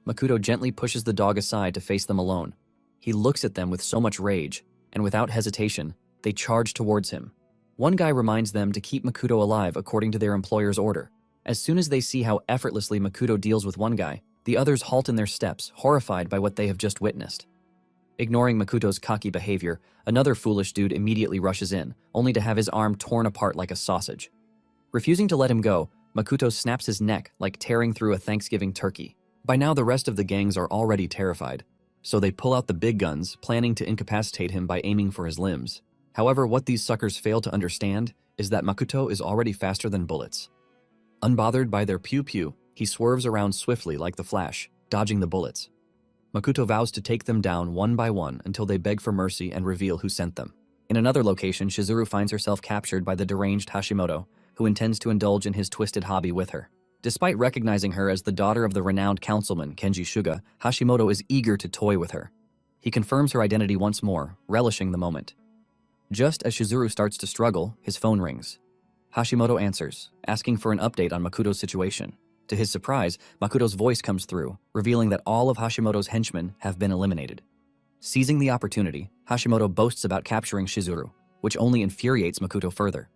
Makoto gently pushes the dog aside to face them alone. He looks at them with so much rage, and without hesitation, they charge towards him. One guy reminds them to keep Makoto alive according to their employer's order. As soon as they see how effortlessly Makoto deals with one guy, the others halt in their steps, horrified by what they have just witnessed. Ignoring Makoto's cocky behavior, another foolish dude immediately rushes in, only to have his arm torn apart like a sausage. Refusing to let him go, Makoto snaps his neck like tearing through a Thanksgiving turkey. By now, the rest of the gangs are already terrified, so they pull out the big guns, planning to incapacitate him by aiming for his limbs. However, what these suckers fail to understand is that Makoto is already faster than bullets. Unbothered by their pew-pew, he swerves around swiftly like the Flash, dodging the bullets. Makoto vows to take them down one by one until they beg for mercy and reveal who sent them. In another location, Shizuru finds herself captured by the deranged Hashimoto, who intends to indulge in his twisted hobby with her. Despite recognizing her as the daughter of the renowned councilman, Kenji Shuga, Hashimoto is eager to toy with her. He confirms her identity once more, relishing the moment. Just as Shizuru starts to struggle, his phone rings. Hashimoto answers, asking for an update on Makoto's situation. To his surprise, Makoto's voice comes through, revealing that all of Hashimoto's henchmen have been eliminated. Seizing the opportunity, Hashimoto boasts about capturing Shizuru, which only infuriates Makoto further.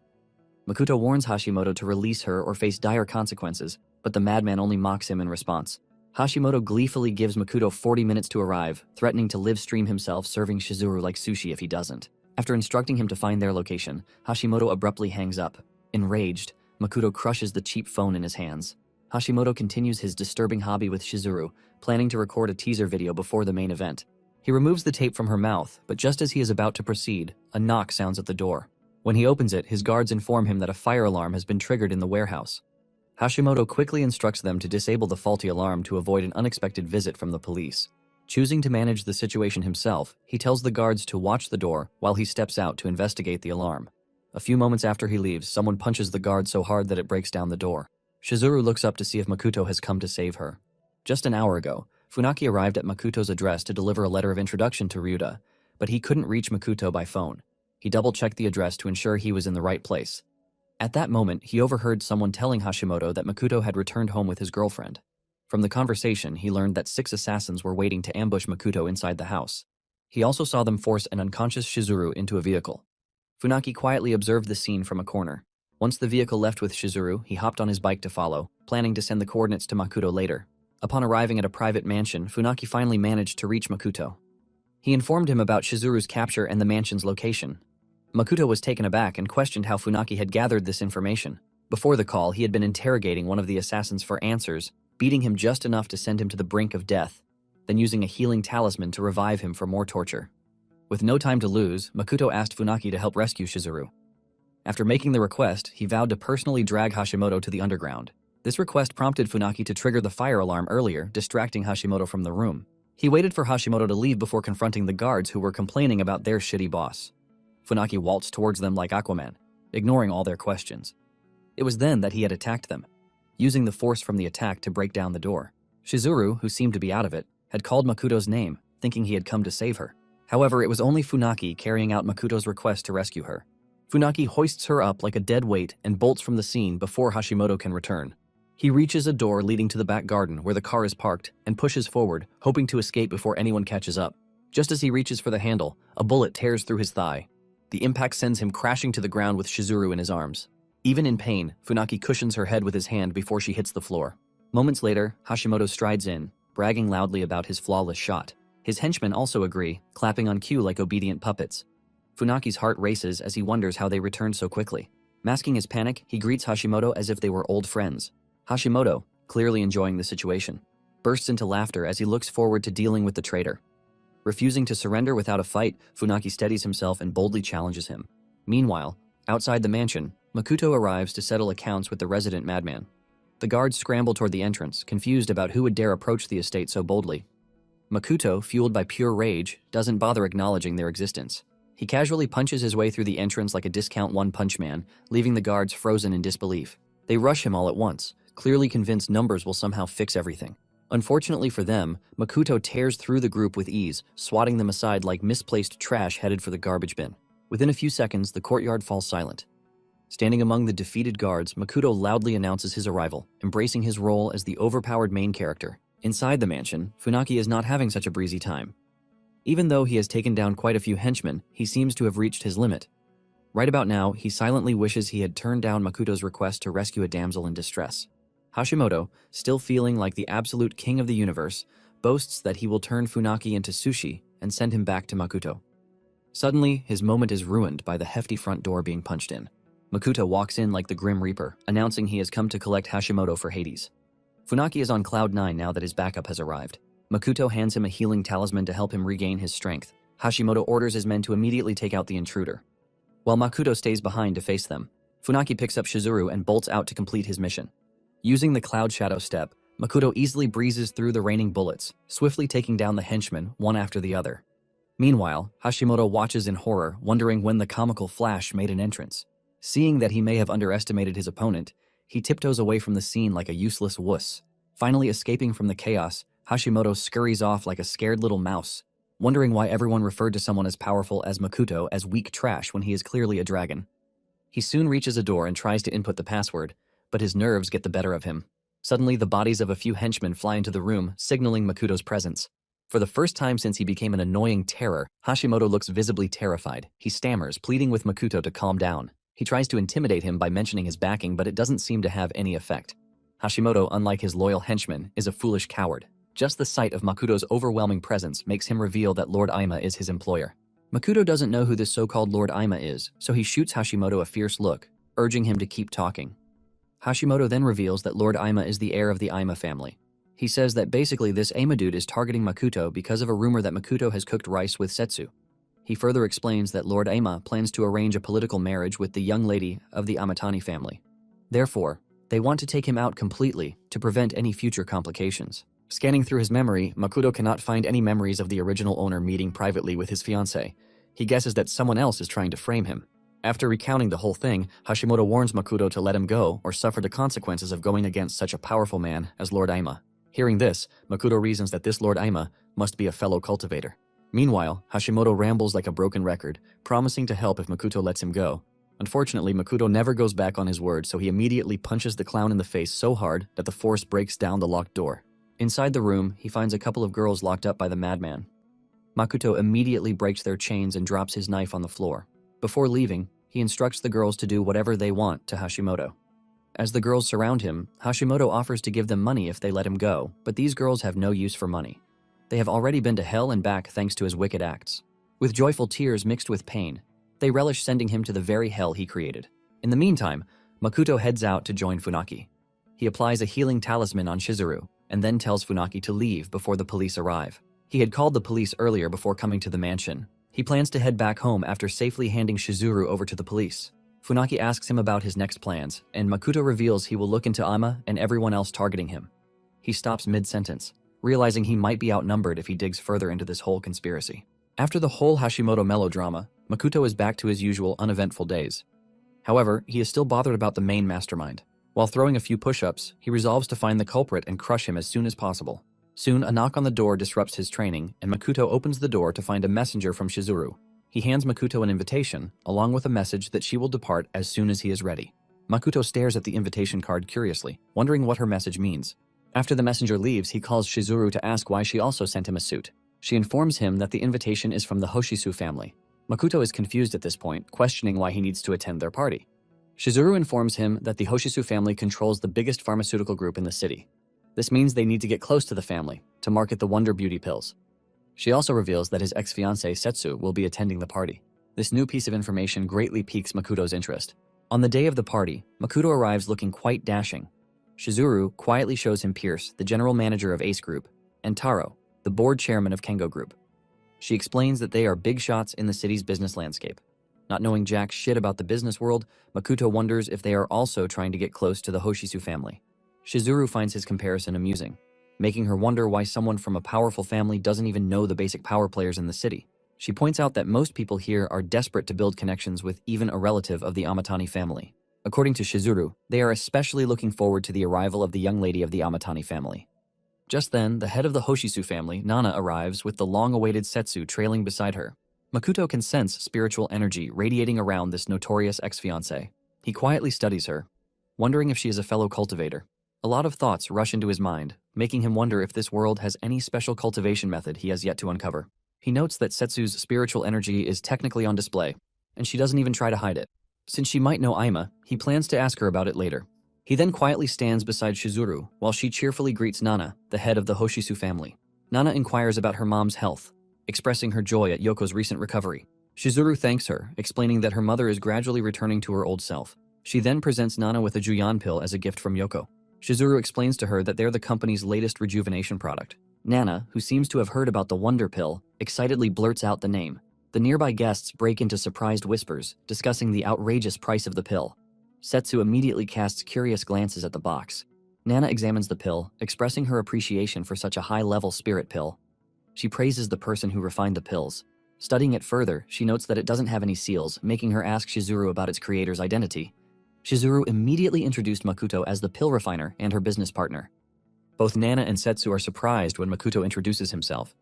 Makoto warns Hashimoto to release her or face dire consequences, but the madman only mocks him in response. Hashimoto gleefully gives Makoto 40 minutes to arrive, threatening to live stream himself serving Shizuru like sushi if he doesn't. After instructing him to find their location, Hashimoto abruptly hangs up. Enraged, Makoto crushes the cheap phone in his hands. Hashimoto continues his disturbing hobby with Shizuru, planning to record a teaser video before the main event. He removes the tape from her mouth, but just as he is about to proceed, a knock sounds at the door. When he opens it, his guards inform him that a fire alarm has been triggered in the warehouse. Hashimoto quickly instructs them to disable the faulty alarm to avoid an unexpected visit from the police. Choosing to manage the situation himself, he tells the guards to watch the door while he steps out to investigate the alarm. A few moments after he leaves, someone punches the guard so hard that it breaks down the door. Shizuru looks up to see if Makoto has come to save her. Just an hour ago, Funaki arrived at Makoto's address to deliver a letter of introduction to Ryuta, but he couldn't reach Makoto by phone. He double-checked the address to ensure he was in the right place. At that moment, he overheard someone telling Hashimoto that Makoto had returned home with his girlfriend. From the conversation, he learned that 6 assassins were waiting to ambush Makoto inside the house. He also saw them force an unconscious Shizuru into a vehicle. Funaki quietly observed the scene from a corner. Once the vehicle left with Shizuru, he hopped on his bike to follow, planning to send the coordinates to Makoto later. Upon arriving at a private mansion, Funaki finally managed to reach Makoto. He informed him about Shizuru's capture and the mansion's location. Makoto was taken aback and questioned how Funaki had gathered this information. Before the call, he had been interrogating one of the assassins for answers, beating him just enough to send him to the brink of death, then using a healing talisman to revive him for more torture. With no time to lose, Makoto asked Funaki to help rescue Shizuru. After making the request, he vowed to personally drag Hashimoto to the underground. This request prompted Funaki to trigger the fire alarm earlier, distracting Hashimoto from the room. He waited for Hashimoto to leave before confronting the guards who were complaining about their shitty boss. Funaki waltzed towards them like Aquaman, ignoring all their questions. It was then that he had attacked them, using the force from the attack to break down the door. Shizuru, who seemed to be out of it, had called Makoto's name, thinking he had come to save her. However, it was only Funaki carrying out Makoto's request to rescue her. Funaki hoists her up like a dead weight and bolts from the scene before Hashimoto can return. He reaches a door leading to the back garden where the car is parked and pushes forward, hoping to escape before anyone catches up. Just as he reaches for the handle, a bullet tears through his thigh. The impact sends him crashing to the ground with Shizuru in his arms. Even in pain, Funaki cushions her head with his hand before she hits the floor. Moments later, Hashimoto strides in, bragging loudly about his flawless shot. His henchmen also agree, clapping on cue like obedient puppets. Funaki's heart races as he wonders how they returned so quickly. Masking his panic, he greets Hashimoto as if they were old friends. Hashimoto, clearly enjoying the situation, bursts into laughter as he looks forward to dealing with the traitor. Refusing to surrender without a fight, Funaki steadies himself and boldly challenges him. Meanwhile, outside the mansion, Makoto arrives to settle accounts with the resident madman. The guards scramble toward the entrance, confused about who would dare approach the estate so boldly. Makoto, fueled by pure rage, doesn't bother acknowledging their existence. He casually punches his way through the entrance like a discount one-punch man, leaving the guards frozen in disbelief. They rush him all at once, clearly convinced numbers will somehow fix everything. Unfortunately for them, Makoto tears through the group with ease, swatting them aside like misplaced trash headed for the garbage bin. Within a few seconds, the courtyard falls silent. Standing among the defeated guards, Makoto loudly announces his arrival, embracing his role as the overpowered main character. Inside the mansion, Funaki is not having such a breezy time. Even though he has taken down quite a few henchmen, he seems to have reached his limit. Right about now, he silently wishes he had turned down Makoto's request to rescue a damsel in distress. Hashimoto, still feeling like the absolute king of the universe, boasts that he will turn Funaki into sushi and send him back to Makoto. Suddenly, his moment is ruined by the hefty front door being punched in. Makoto walks in like the Grim Reaper, announcing he has come to collect Hashimoto for Hades. Funaki is on cloud 9 now that his backup has arrived. Makoto hands him a healing talisman to help him regain his strength. Hashimoto orders his men to immediately take out the intruder, while Makoto stays behind to face them. Funaki picks up Shizuru and bolts out to complete his mission. Using the Cloud Shadow step, Makoto easily breezes through the raining bullets, swiftly taking down the henchmen one after the other. Meanwhile, Hashimoto watches in horror, wondering when the comical Flash made an entrance. Seeing that he may have underestimated his opponent, he tiptoes away from the scene like a useless wuss. Finally escaping from the chaos, Hashimoto scurries off like a scared little mouse, wondering why everyone referred to someone as powerful as Makoto as weak trash when he is clearly a dragon. He soon reaches a door and tries to input the password, but his nerves get the better of him. Suddenly, the bodies of a few henchmen fly into the room, signaling Makoto's presence. For the first time since he became an annoying terror, Hashimoto looks visibly terrified. He stammers, pleading with Makoto to calm down. He tries to intimidate him by mentioning his backing, but it doesn't seem to have any effect. Hashimoto, unlike his loyal henchman, is a foolish coward. Just the sight of Makoto's overwhelming presence makes him reveal that Lord Ima is his employer. Makoto doesn't know who this so-called Lord Ima is, so he shoots Hashimoto a fierce look, urging him to keep talking. Hashimoto then reveals that Lord Ima is the heir of the Ima family. He says that basically this Ima dude is targeting Makoto because of a rumor that Makoto has cooked rice with Setsu. He further explains that Lord Ima plans to arrange a political marriage with the young lady of the Amatani family. Therefore, they want to take him out completely to prevent any future complications. Scanning through his memory, Makoto cannot find any memories of the original owner meeting privately with his fiancée. He guesses that someone else is trying to frame him. After recounting the whole thing, Hashimoto warns Makoto to let him go or suffer the consequences of going against such a powerful man as Lord Ima. Hearing this, Makoto reasons that this Lord Ima must be a fellow cultivator. Meanwhile, Hashimoto rambles like a broken record, promising to help if Makoto lets him go. Unfortunately, Makoto never goes back on his word, so he immediately punches the clown in the face so hard that the force breaks down the locked door. Inside the room, he finds a couple of girls locked up by the madman. Makoto immediately breaks their chains and drops his knife on the floor. Before leaving, he instructs the girls to do whatever they want to Hashimoto. As the girls surround him, Hashimoto offers to give them money if they let him go, but these girls have no use for money. They have already been to hell and back thanks to his wicked acts. With joyful tears mixed with pain, they relish sending him to the very hell he created. In the meantime, Makoto heads out to join Funaki. He applies a healing talisman on Shizuru, and then tells Funaki to leave before the police arrive. He had called the police earlier before coming to the mansion. He plans to head back home after safely handing Shizuru over to the police. Funaki asks him about his next plans, and Makoto reveals he will look into Ima and everyone else targeting him. He stops mid-sentence, realizing he might be outnumbered if he digs further into this whole conspiracy. After the whole Hashimoto melodrama, Makoto is back to his usual uneventful days. However, he is still bothered about the main mastermind. While throwing a few push-ups, he resolves to find the culprit and crush him as soon as possible. Soon, a knock on the door disrupts his training, and Makoto opens the door to find a messenger from Shizuru. He hands Makoto an invitation, along with a message that she will depart as soon as he is ready. Makoto stares at the invitation card curiously, wondering what her message means. After the messenger leaves, he calls Shizuru to ask why she also sent him a suit. She informs him that the invitation is from the Hoshisu family. Makoto is confused at this point, questioning why he needs to attend their party. Shizuru informs him that the Hoshisu family controls the biggest pharmaceutical group in the city. This means they need to get close to the family to market the Wonder Beauty pills. She also reveals that his ex-fiancée Setsu will be attending the party. This new piece of information greatly piques Makoto's interest. On the day of the party, Makoto arrives looking quite dashing. Shizuru quietly shows him Pierce, the general manager of Ace Group, and Taro, the board chairman of Kengo Group. She explains that they are big shots in the city's business landscape. Not knowing jack shit about the business world, Makoto wonders if they are also trying to get close to the Hoshisu family. Shizuru finds his comparison amusing, making her wonder why someone from a powerful family doesn't even know the basic power players in the city. She points out that most people here are desperate to build connections with even a relative of the Amatani family. According to Shizuru, they are especially looking forward to the arrival of the young lady of the Amatani family. Just then, the head of the Hoshisu family, Nana, arrives with the long-awaited Setsu trailing beside her. Makoto can sense spiritual energy radiating around this notorious ex-fiancée. He quietly studies her, wondering if she is a fellow cultivator. A lot of thoughts rush into his mind, making him wonder if this world has any special cultivation method he has yet to uncover. He notes that Setsu's spiritual energy is technically on display, and she doesn't even try to hide it. Since she might know Ima, he plans to ask her about it later. He then quietly stands beside Shizuru while she cheerfully greets Nana, the head of the Hoshisu family. Nana inquires about her mom's health, expressing her joy at Yoko's recent recovery. Shizuru thanks her, explaining that her mother is gradually returning to her old self. She then presents Nana with a Juyan pill as a gift from Yoko. Shizuru explains to her that they're the company's latest rejuvenation product. Nana, who seems to have heard about the Wonder Pill, excitedly blurts out the name. The nearby guests break into surprised whispers, discussing the outrageous price of the pill. Setsu immediately casts curious glances at the box. Nana examines the pill, expressing her appreciation for such a high-level spirit pill. She praises the person who refined the pills. Studying it further, she notes that it doesn't have any seals, making her ask Shizuru about its creator's identity. Shizuru immediately introduced Makoto as the pill refiner and her business partner. Both Nana and Setsu are surprised when Makoto introduces himself.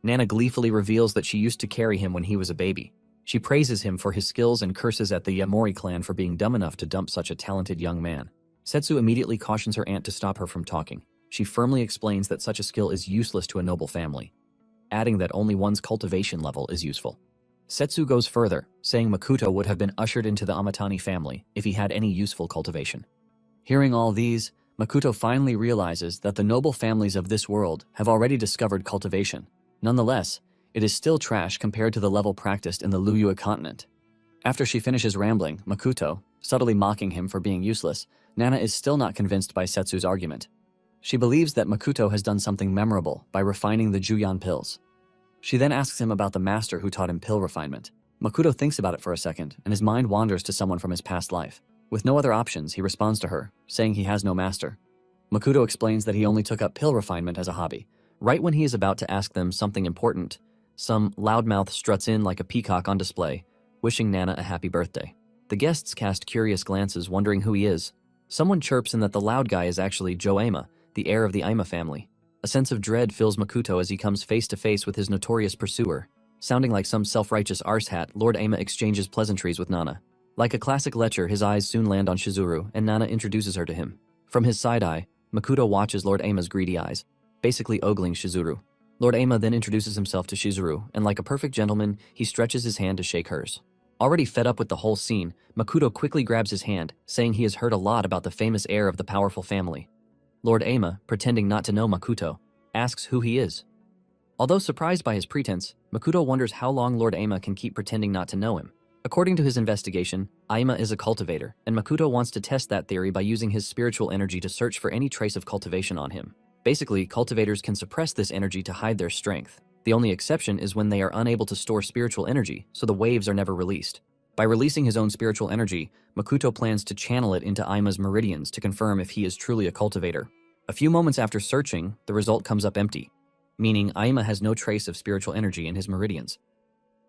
Nana gleefully reveals that she used to carry him when he was a baby. She praises him for his skills and curses at the Yamori clan for being dumb enough to dump such a talented young man. Setsu immediately cautions her aunt to stop her from talking. She firmly explains that such a skill is useless to a noble family, adding that only one's cultivation level is useful. Setsu goes further, saying Makoto would have been ushered into the Amatani family if he had any useful cultivation. Hearing all these, Makoto finally realizes that the noble families of this world have already discovered cultivation. Nonetheless, it is still trash compared to the level practiced in the Liyue continent. After she finishes rambling, Makoto, subtly mocking him for being useless, Nana is still not convinced by Setsu's argument. She believes that Makoto has done something memorable by refining the Juyan pills. She then asks him about the master who taught him pill refinement. Makoto thinks about it for a second, and his mind wanders to someone from his past life. With no other options, he responds to her, saying he has no master. Makoto explains that he only took up pill refinement as a hobby. Right when he is about to ask them something important, some loudmouth struts in like a peacock on display, wishing Nana a happy birthday. The guests cast curious glances, wondering who he is. Someone chirps in that the loud guy is actually Joe Aima, the heir of the Aima family. A sense of dread fills Makoto as he comes face to face with his notorious pursuer. Sounding like some self-righteous arsehat, Lord Aima exchanges pleasantries with Nana. Like a classic lecher, his eyes soon land on Shizuru, and Nana introduces her to him. From his side eye, Makoto watches Lord Aima's greedy eyes, basically ogling Shizuru. Lord Aima then introduces himself to Shizuru, and like a perfect gentleman, he stretches his hand to shake hers. Already fed up with the whole scene, Makoto quickly grabs his hand, saying he has heard a lot about the famous heir of the powerful family. Lord Aima, pretending not to know Makoto, asks who he is. Although surprised by his pretense, Makoto wonders how long Lord Aima can keep pretending not to know him. According to his investigation, Aima is a cultivator, and Makoto wants to test that theory by using his spiritual energy to search for any trace of cultivation on him. Basically, cultivators can suppress this energy to hide their strength. The only exception is when they are unable to store spiritual energy, so the waves are never released. By releasing his own spiritual energy, Makoto plans to channel it into Aima's meridians to confirm if he is truly a cultivator. A few moments after searching, the result comes up empty, meaning Aima has no trace of spiritual energy in his meridians.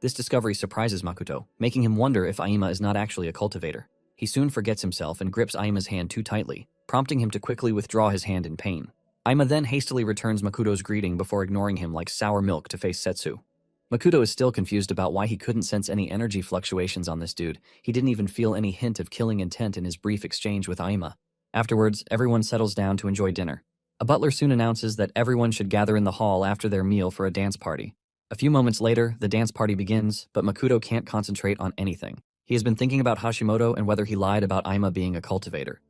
This discovery surprises Makoto, making him wonder if Aima is not actually a cultivator. He soon forgets himself and grips Aima's hand too tightly, prompting him to quickly withdraw his hand in pain. Aima then hastily returns Makoto's greeting before ignoring him like sour milk to face Setsu. Makoto is still confused about why he couldn't sense any energy fluctuations on this dude. He didn't even feel any hint of killing intent in his brief exchange with Aima. Afterwards, everyone settles down to enjoy dinner. A butler soon announces that everyone should gather in the hall after their meal for a dance party. A few moments later, the dance party begins, but Makoto can't concentrate on anything. He has been thinking about Hashimoto and whether he lied about Aima being a cultivator.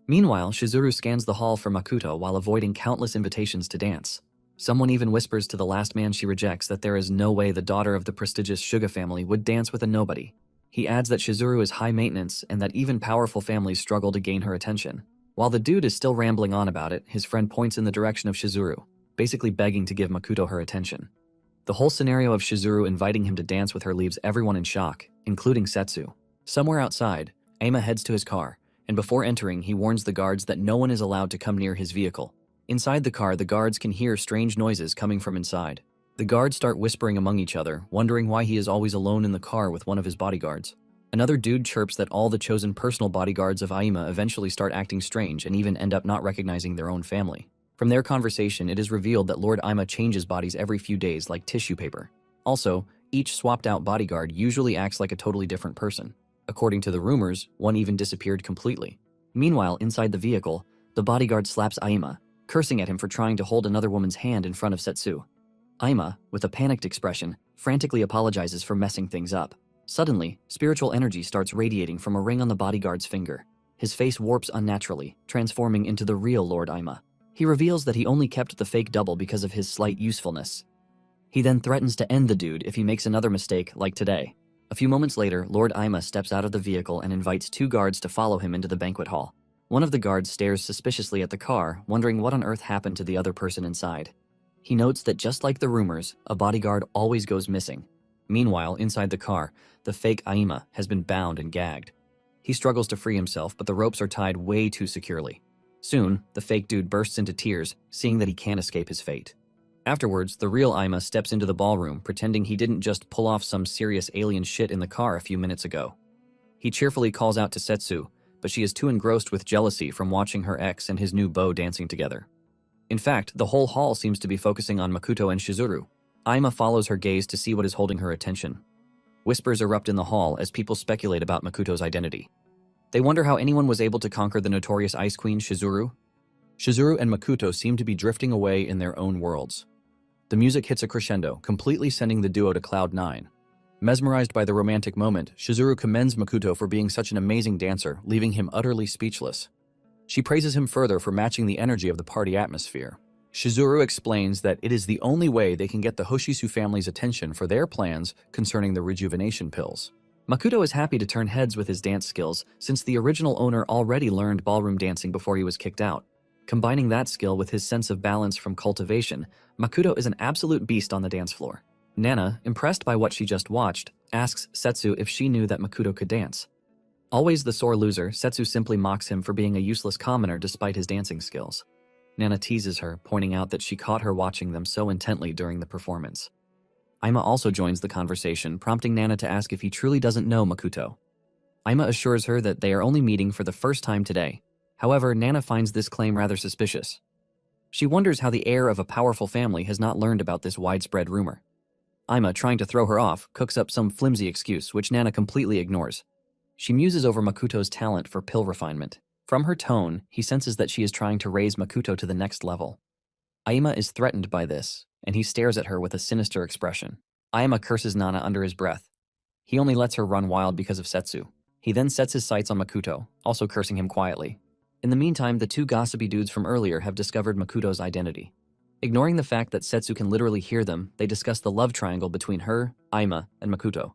Meanwhile, Shizuru scans the hall for Makoto while avoiding countless invitations to dance. Someone even whispers to the last man she rejects that there is no way the daughter of the prestigious Suga family would dance with a nobody. He adds that Shizuru is high maintenance and that even powerful families struggle to gain her attention. While the dude is still rambling on about it, his friend points in the direction of Shizuru, basically begging to give Makoto her attention. The whole scenario of Shizuru inviting him to dance with her leaves everyone in shock, including Setsu. Somewhere outside, Aima heads to his car, and before entering, he warns the guards that no one is allowed to come near his vehicle. Inside the car, the guards can hear strange noises coming from inside. The guards start whispering among each other, wondering why he is always alone in the car with one of his bodyguards. Another dude chirps that all the chosen personal bodyguards of Aima eventually start acting strange and even end up not recognizing their own family. From their conversation, it is revealed that Lord Aima changes bodies every few days like tissue paper. Also, each swapped-out bodyguard usually acts like a totally different person. According to the rumors, one even disappeared completely. Meanwhile, inside the vehicle, the bodyguard slaps Aima, cursing at him for trying to hold another woman's hand in front of Setsu. Aima, with a panicked expression, frantically apologizes for messing things up. Suddenly, spiritual energy starts radiating from a ring on the bodyguard's finger. His face warps unnaturally, transforming into the real Lord Aima. He reveals that he only kept the fake double because of his slight usefulness. He then threatens to end the dude if he makes another mistake like today. A few moments later, Lord Aima steps out of the vehicle and invites two guards to follow him into the banquet hall. One of the guards stares suspiciously at the car, wondering what on earth happened to the other person inside. He notes that just like the rumors, a bodyguard always goes missing. Meanwhile, inside the car, the fake Aima has been bound and gagged. He struggles to free himself, but the ropes are tied way too securely. Soon, the fake dude bursts into tears, seeing that he can't escape his fate. Afterwards, the real Aima steps into the ballroom, pretending he didn't just pull off some serious alien shit in the car a few minutes ago. He cheerfully calls out to Setsu, but she is too engrossed with jealousy from watching her ex and his new beau dancing together. In fact, the whole hall seems to be focusing on Makoto and Shizuru. Aima follows her gaze to see what is holding her attention. Whispers erupt in the hall as people speculate about Makoto's identity. They wonder how anyone was able to conquer the notorious Ice Queen, Shizuru. Shizuru and Makoto seem to be drifting away in their own worlds. The music hits a crescendo, completely sending the duo to Cloud 9. Mesmerized by the romantic moment, Shizuru commends Makoto for being such an amazing dancer, leaving him utterly speechless. She praises him further for matching the energy of the party atmosphere. Shizuru explains that it is the only way they can get the Hoshisu family's attention for their plans concerning the rejuvenation pills. Makoto is happy to turn heads with his dance skills, since the original owner already learned ballroom dancing before he was kicked out. Combining that skill with his sense of balance from cultivation, Makoto is an absolute beast on the dance floor. Nana, impressed by what she just watched, asks Setsu if she knew that Makoto could dance. Always the sore loser, Setsu simply mocks him for being a useless commoner despite his dancing skills. Nana teases her, pointing out that she caught her watching them so intently during the performance. Aima also joins the conversation, prompting Nana to ask if he truly doesn't know Makoto. Aima assures her that they are only meeting for the first time today. However, Nana finds this claim rather suspicious. She wonders how the heir of a powerful family has not learned about this widespread rumor. Aima, trying to throw her off, cooks up some flimsy excuse, which Nana completely ignores. She muses over Makoto's talent for pill refinement. From her tone, he senses that she is trying to raise Makoto to the next level. Aima is threatened by this, and he stares at her with a sinister expression. Aima curses Nana under his breath. He only lets her run wild because of Setsu. He then sets his sights on Makoto, also cursing him quietly. In the meantime, the two gossipy dudes from earlier have discovered Makoto's identity. Ignoring the fact that Setsu can literally hear them, they discuss the love triangle between her, Aima, and Makoto.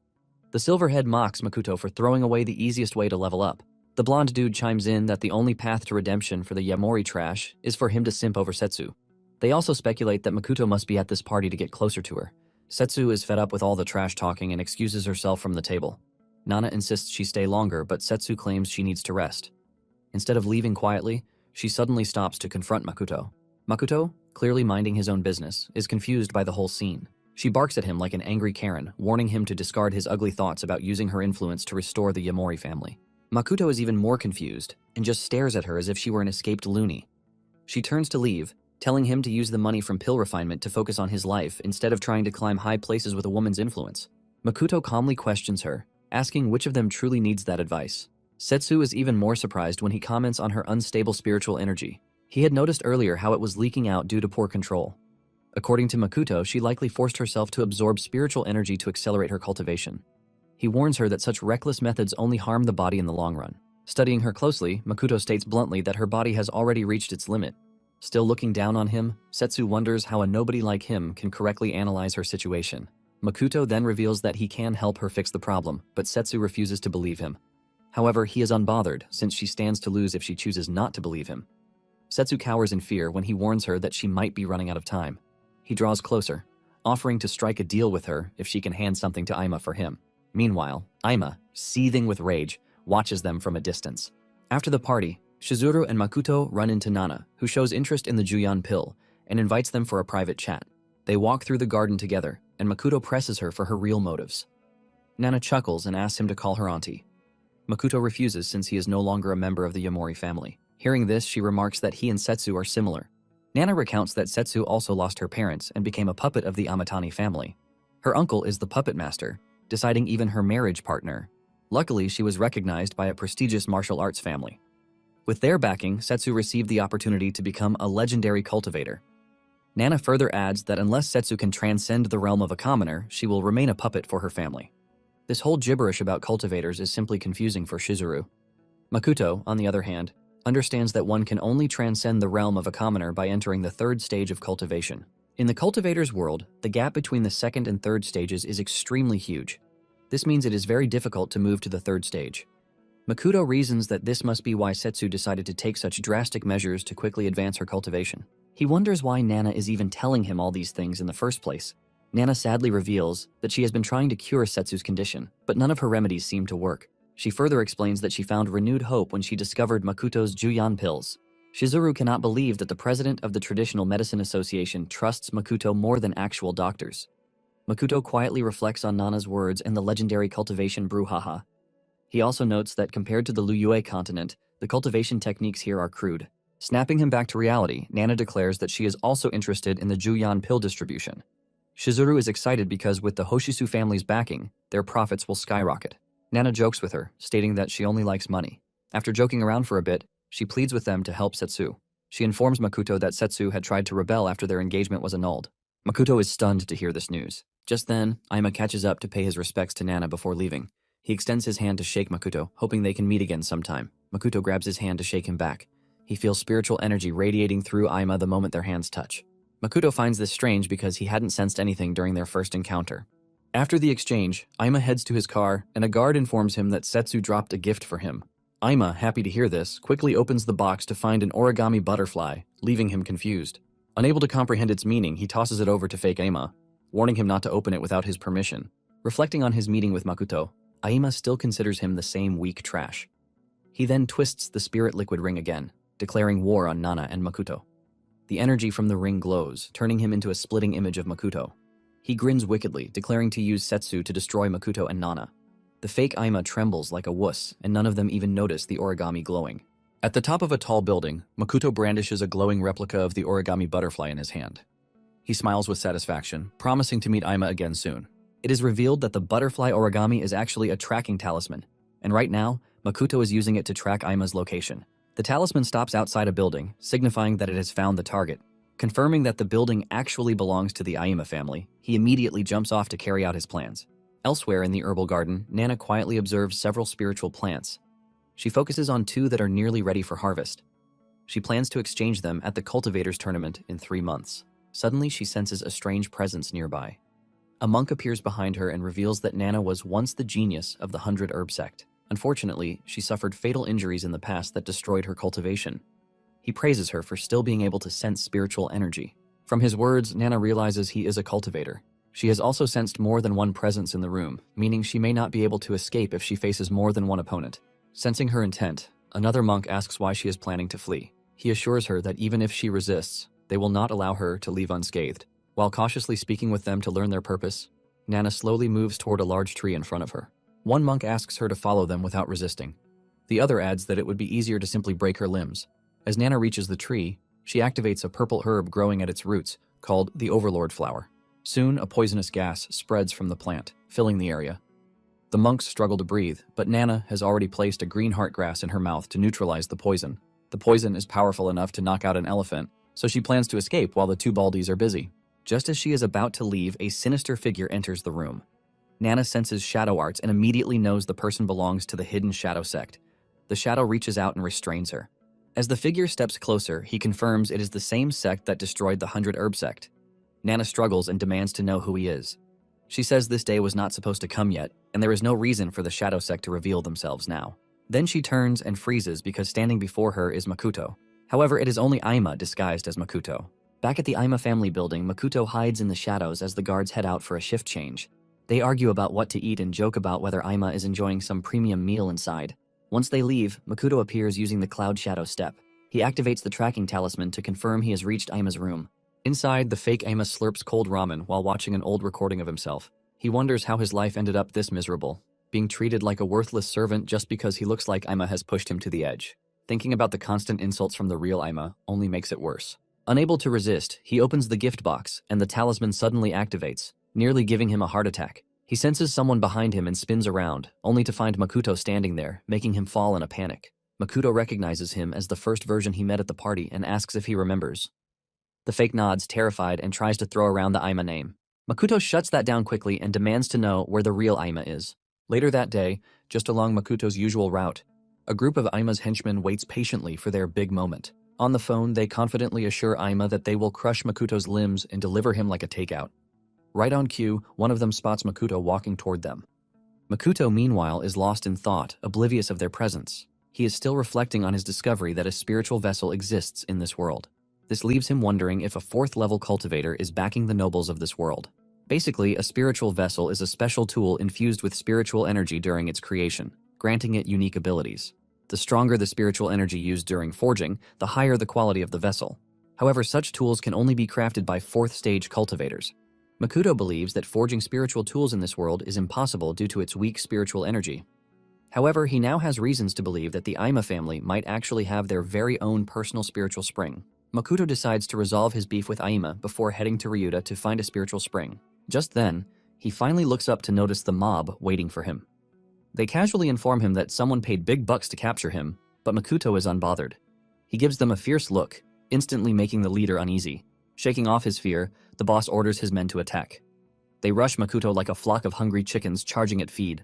The Silverhead mocks Makoto for throwing away the easiest way to level up. The blonde dude chimes in that the only path to redemption for the Yamori trash is for him to simp over Setsu. They also speculate that Makoto must be at this party to get closer to her. Setsu is fed up with all the trash talking and excuses herself from the table. Nana insists she stay longer, but Setsu claims she needs to rest. Instead of leaving quietly, she suddenly stops to confront Makoto. Makoto, clearly minding his own business, is confused by the whole scene. She barks at him like an angry Karen, warning him to discard his ugly thoughts about using her influence to restore the Yamori family. Makoto is even more confused and just stares at her as if she were an escaped loony. She turns to leave, telling him to use the money from pill refinement to focus on his life instead of trying to climb high places with a woman's influence. Makoto calmly questions her, asking which of them truly needs that advice. Setsu is even more surprised when he comments on her unstable spiritual energy. He had noticed earlier how it was leaking out due to poor control. According to Makoto, she likely forced herself to absorb spiritual energy to accelerate her cultivation. He warns her that such reckless methods only harm the body in the long run. Studying her closely, Makoto states bluntly that her body has already reached its limit. Still looking down on him, Setsu wonders how a nobody like him can correctly analyze her situation. Makoto then reveals that he can help her fix the problem, but Setsu refuses to believe him. However, he is unbothered, since she stands to lose if she chooses not to believe him. Setsu cowers in fear when he warns her that she might be running out of time. He draws closer, offering to strike a deal with her if she can hand something to Aima for him. Meanwhile, Aima, seething with rage, watches them from a distance. After the party, Shizuru and Makoto run into Nana, who shows interest in the Juyan pill, and invites them for a private chat. They walk through the garden together, and Makoto presses her for her real motives. Nana chuckles and asks him to call her auntie. Makoto refuses since he is no longer a member of the Yamori family. Hearing this, she remarks that he and Setsu are similar. Nana recounts that Setsu also lost her parents and became a puppet of the Amatani family. Her uncle is the puppet master, deciding even her marriage partner. Luckily, she was recognized by a prestigious martial arts family. With their backing, Setsu received the opportunity to become a legendary cultivator. Nana further adds that unless Setsu can transcend the realm of a commoner, she will remain a puppet for her family. This whole gibberish about cultivators is simply confusing for Shizuru. Makoto, on the other hand, understands that one can only transcend the realm of a commoner by entering the third stage of cultivation. In the cultivator's world, the gap between the second and third stages is extremely huge. This means it is very difficult to move to the third stage. Makoto reasons that this must be why Setsu decided to take such drastic measures to quickly advance her cultivation. He wonders why Nana is even telling him all these things in the first place. Nana sadly reveals that she has been trying to cure Setsu's condition, but none of her remedies seem to work. She further explains that she found renewed hope when she discovered Makoto's Juyan pills. Shizuru cannot believe that the president of the Traditional Medicine Association trusts Makoto more than actual doctors. Makoto quietly reflects on Nana's words and the legendary cultivation brouhaha. He also notes that compared to the Liyue continent, the cultivation techniques here are crude. Snapping him back to reality, Nana declares that she is also interested in the Juyan pill distribution. Shizuru is excited because with the Hoshisu family's backing, their profits will skyrocket. Nana jokes with her, stating that she only likes money. After joking around for a bit, she pleads with them to help Setsu. She informs Makoto that Setsu had tried to rebel after their engagement was annulled. Makoto is stunned to hear this news. Just then, Aima catches up to pay his respects to Nana before leaving. He extends his hand to shake Makoto, hoping they can meet again sometime. Makoto grabs his hand to shake him back. He feels spiritual energy radiating through Aima the moment their hands touch. Makoto finds this strange because he hadn't sensed anything during their first encounter. After the exchange, Aima heads to his car, and a guard informs him that Setsu dropped a gift for him. Aima, happy to hear this, quickly opens the box to find an origami butterfly, leaving him confused. Unable to comprehend its meaning, he tosses it over to fake Aima, warning him not to open it without his permission. Reflecting on his meeting with Makoto, Aima still considers him the same weak trash. He then twists the spirit liquid ring again, declaring war on Nana and Makoto. The energy from the ring glows, turning him into a splitting image of Makoto. He grins wickedly, declaring to use Setsu to destroy Makoto and Nana. The fake Aima trembles like a wuss, and none of them even notice the origami glowing. At the top of a tall building, Makoto brandishes a glowing replica of the origami butterfly in his hand. He smiles with satisfaction, promising to meet Aima again soon. It is revealed that the butterfly origami is actually a tracking talisman, and right now, Makoto is using it to track Aima's location. The talisman stops outside a building, signifying that it has found the target. Confirming that the building actually belongs to the Aima family, he immediately jumps off to carry out his plans. Elsewhere in the herbal garden, Nana quietly observes several spiritual plants. She focuses on 2 that are nearly ready for harvest. She plans to exchange them at the cultivators tournament in 3 months. Suddenly, she senses a strange presence nearby. A monk appears behind her and reveals that Nana was once the genius of the 100 Herb sect. Unfortunately, she suffered fatal injuries in the past that destroyed her cultivation. He praises her for still being able to sense spiritual energy. From his words, Nana realizes he is a cultivator. She has also sensed more than one presence in the room, meaning she may not be able to escape if she faces more than one opponent. Sensing her intent, another monk asks why she is planning to flee. He assures her that even if she resists, they will not allow her to leave unscathed. While cautiously speaking with them to learn their purpose, Nana slowly moves toward a large tree in front of her. One monk asks her to follow them without resisting. The other adds that it would be easier to simply break her limbs. As Nana reaches the tree, she activates a purple herb growing at its roots, called the Overlord flower. Soon, a poisonous gas spreads from the plant, filling the area. The monks struggle to breathe, but Nana has already placed a green heart grass in her mouth to neutralize the poison. The poison is powerful enough to knock out an elephant, so she plans to escape while the 2 baldies are busy. Just as she is about to leave, a sinister figure enters the room. Nana senses shadow arts and immediately knows the person belongs to the hidden shadow sect. The shadow reaches out and restrains her. As the figure steps closer, he confirms it is the same sect that destroyed the 100 Herb sect. Nana struggles and demands to know who he is. She says this day was not supposed to come yet, and there is no reason for the shadow sect to reveal themselves now. Then she turns and freezes because standing before her is Makoto. However, it is only Aima disguised as Makoto. Back at the Aima family building, Makoto hides in the shadows as the guards head out for a shift change. They argue about what to eat and joke about whether Aima is enjoying some premium meal inside. Once they leave, Makoto appears using the Cloud Shadow step. He activates the tracking talisman to confirm he has reached Aima's room. Inside, the fake Aima slurps cold ramen while watching an old recording of himself. He wonders how his life ended up this miserable, being treated like a worthless servant just because he looks like Aima has pushed him to the edge. Thinking about the constant insults from the real Aima only makes it worse. Unable to resist, he opens the gift box, and the talisman suddenly activates, nearly giving him a heart attack. He senses someone behind him and spins around, only to find Makoto standing there, making him fall in a panic. Makoto recognizes him as the first version he met at the party and asks if he remembers. The fake nods, terrified, and tries to throw around the Aima name. Makoto shuts that down quickly and demands to know where the real Aima is. Later that day, just along Makoto's usual route, a group of Aima's henchmen waits patiently for their big moment. On the phone, they confidently assure Aima that they will crush Makoto's limbs and deliver him like a takeout. Right on cue, one of them spots Makoto walking toward them. Makoto, meanwhile, is lost in thought, oblivious of their presence. He is still reflecting on his discovery that a spiritual vessel exists in this world. This leaves him wondering if a 4th-level cultivator is backing the nobles of this world. Basically, a spiritual vessel is a special tool infused with spiritual energy during its creation, granting it unique abilities. The stronger the spiritual energy used during forging, the higher the quality of the vessel. However, such tools can only be crafted by 4th-stage cultivators. Makoto believes that forging spiritual tools in this world is impossible due to its weak spiritual energy. However, he now has reasons to believe that the Aima family might actually have their very own personal spiritual spring. Makoto decides to resolve his beef with Aima before heading to Ryuta to find a spiritual spring. Just then, he finally looks up to notice the mob waiting for him. They casually inform him that someone paid big bucks to capture him, but Makoto is unbothered. He gives them a fierce look, instantly making the leader uneasy. Shaking off his fear, the boss orders his men to attack. They rush Makoto like a flock of hungry chickens charging at feed.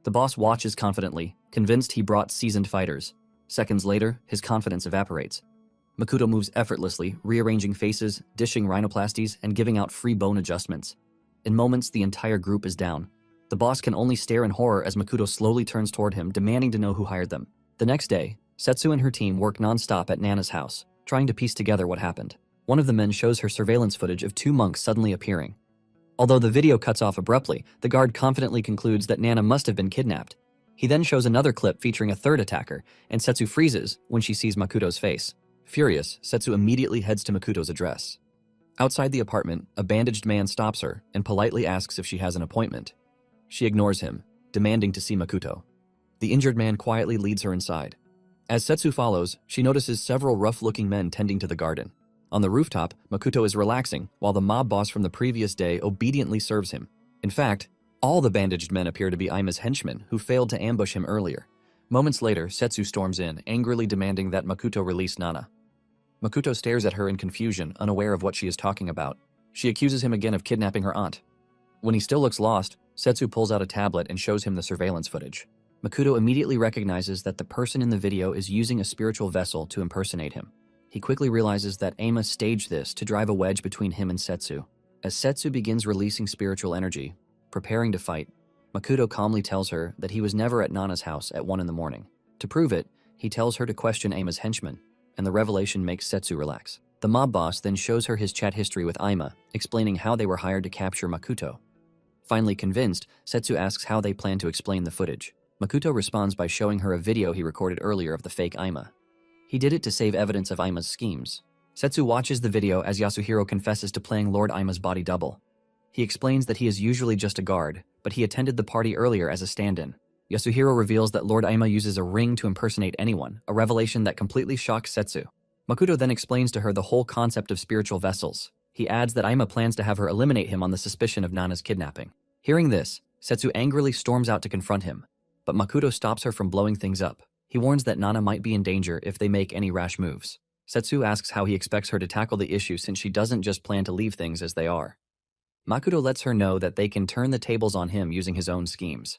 The boss watches confidently, convinced he brought seasoned fighters. Seconds later, his confidence evaporates. Makoto moves effortlessly, rearranging faces, dishing rhinoplasties, and giving out free bone adjustments. In moments, the entire group is down. The boss can only stare in horror as Makoto slowly turns toward him, demanding to know who hired them. The next day, Setsu and her team work non-stop at Nana's house, trying to piece together what happened. One of the men shows her surveillance footage of two monks suddenly appearing. Although the video cuts off abruptly, the guard confidently concludes that Nana must have been kidnapped. He then shows another clip featuring a third attacker, and Setsu freezes when she sees Makoto's face. Furious, Setsu immediately heads to Makoto's address. Outside the apartment, a bandaged man stops her and politely asks if she has an appointment. She ignores him, demanding to see Makoto. The injured man quietly leads her inside. As Setsu follows, she notices several rough-looking men tending to the garden. On the rooftop, Makoto is relaxing, while the mob boss from the previous day obediently serves him. In fact, all the bandaged men appear to be Aima's henchmen, who failed to ambush him earlier. Moments later, Setsu storms in, angrily demanding that Makoto release Nana. Makoto stares at her in confusion, unaware of what she is talking about. She accuses him again of kidnapping her aunt. When he still looks lost, Setsu pulls out a tablet and shows him the surveillance footage. Makoto immediately recognizes that the person in the video is using a spiritual vessel to impersonate him. He quickly realizes that Aima staged this to drive a wedge between him and Setsu. As Setsu begins releasing spiritual energy, preparing to fight, Makoto calmly tells her that he was never at Nana's house at 1 in the morning. To prove it, he tells her to question Aima's henchmen, and the revelation makes Setsu relax. The mob boss then shows her his chat history with Aima, explaining how they were hired to capture Makoto. Finally convinced, Setsu asks how they plan to explain the footage. Makoto responds by showing her a video he recorded earlier of the fake Aima. He did it to save evidence of Aima's schemes. Setsu watches the video as Yasuhiro confesses to playing Lord Aima's body double. He explains that he is usually just a guard, but he attended the party earlier as a stand-in. Yasuhiro reveals that Lord Aima uses a ring to impersonate anyone, a revelation that completely shocks Setsu. Makoto then explains to her the whole concept of spiritual vessels. He adds that Aima plans to have her eliminate him on the suspicion of Nana's kidnapping. Hearing this, Setsu angrily storms out to confront him, but Makoto stops her from blowing things up. He warns that Nana might be in danger if they make any rash moves. Setsu asks how he expects her to tackle the issue since she doesn't just plan to leave things as they are. Makoto lets her know that they can turn the tables on him using his own schemes.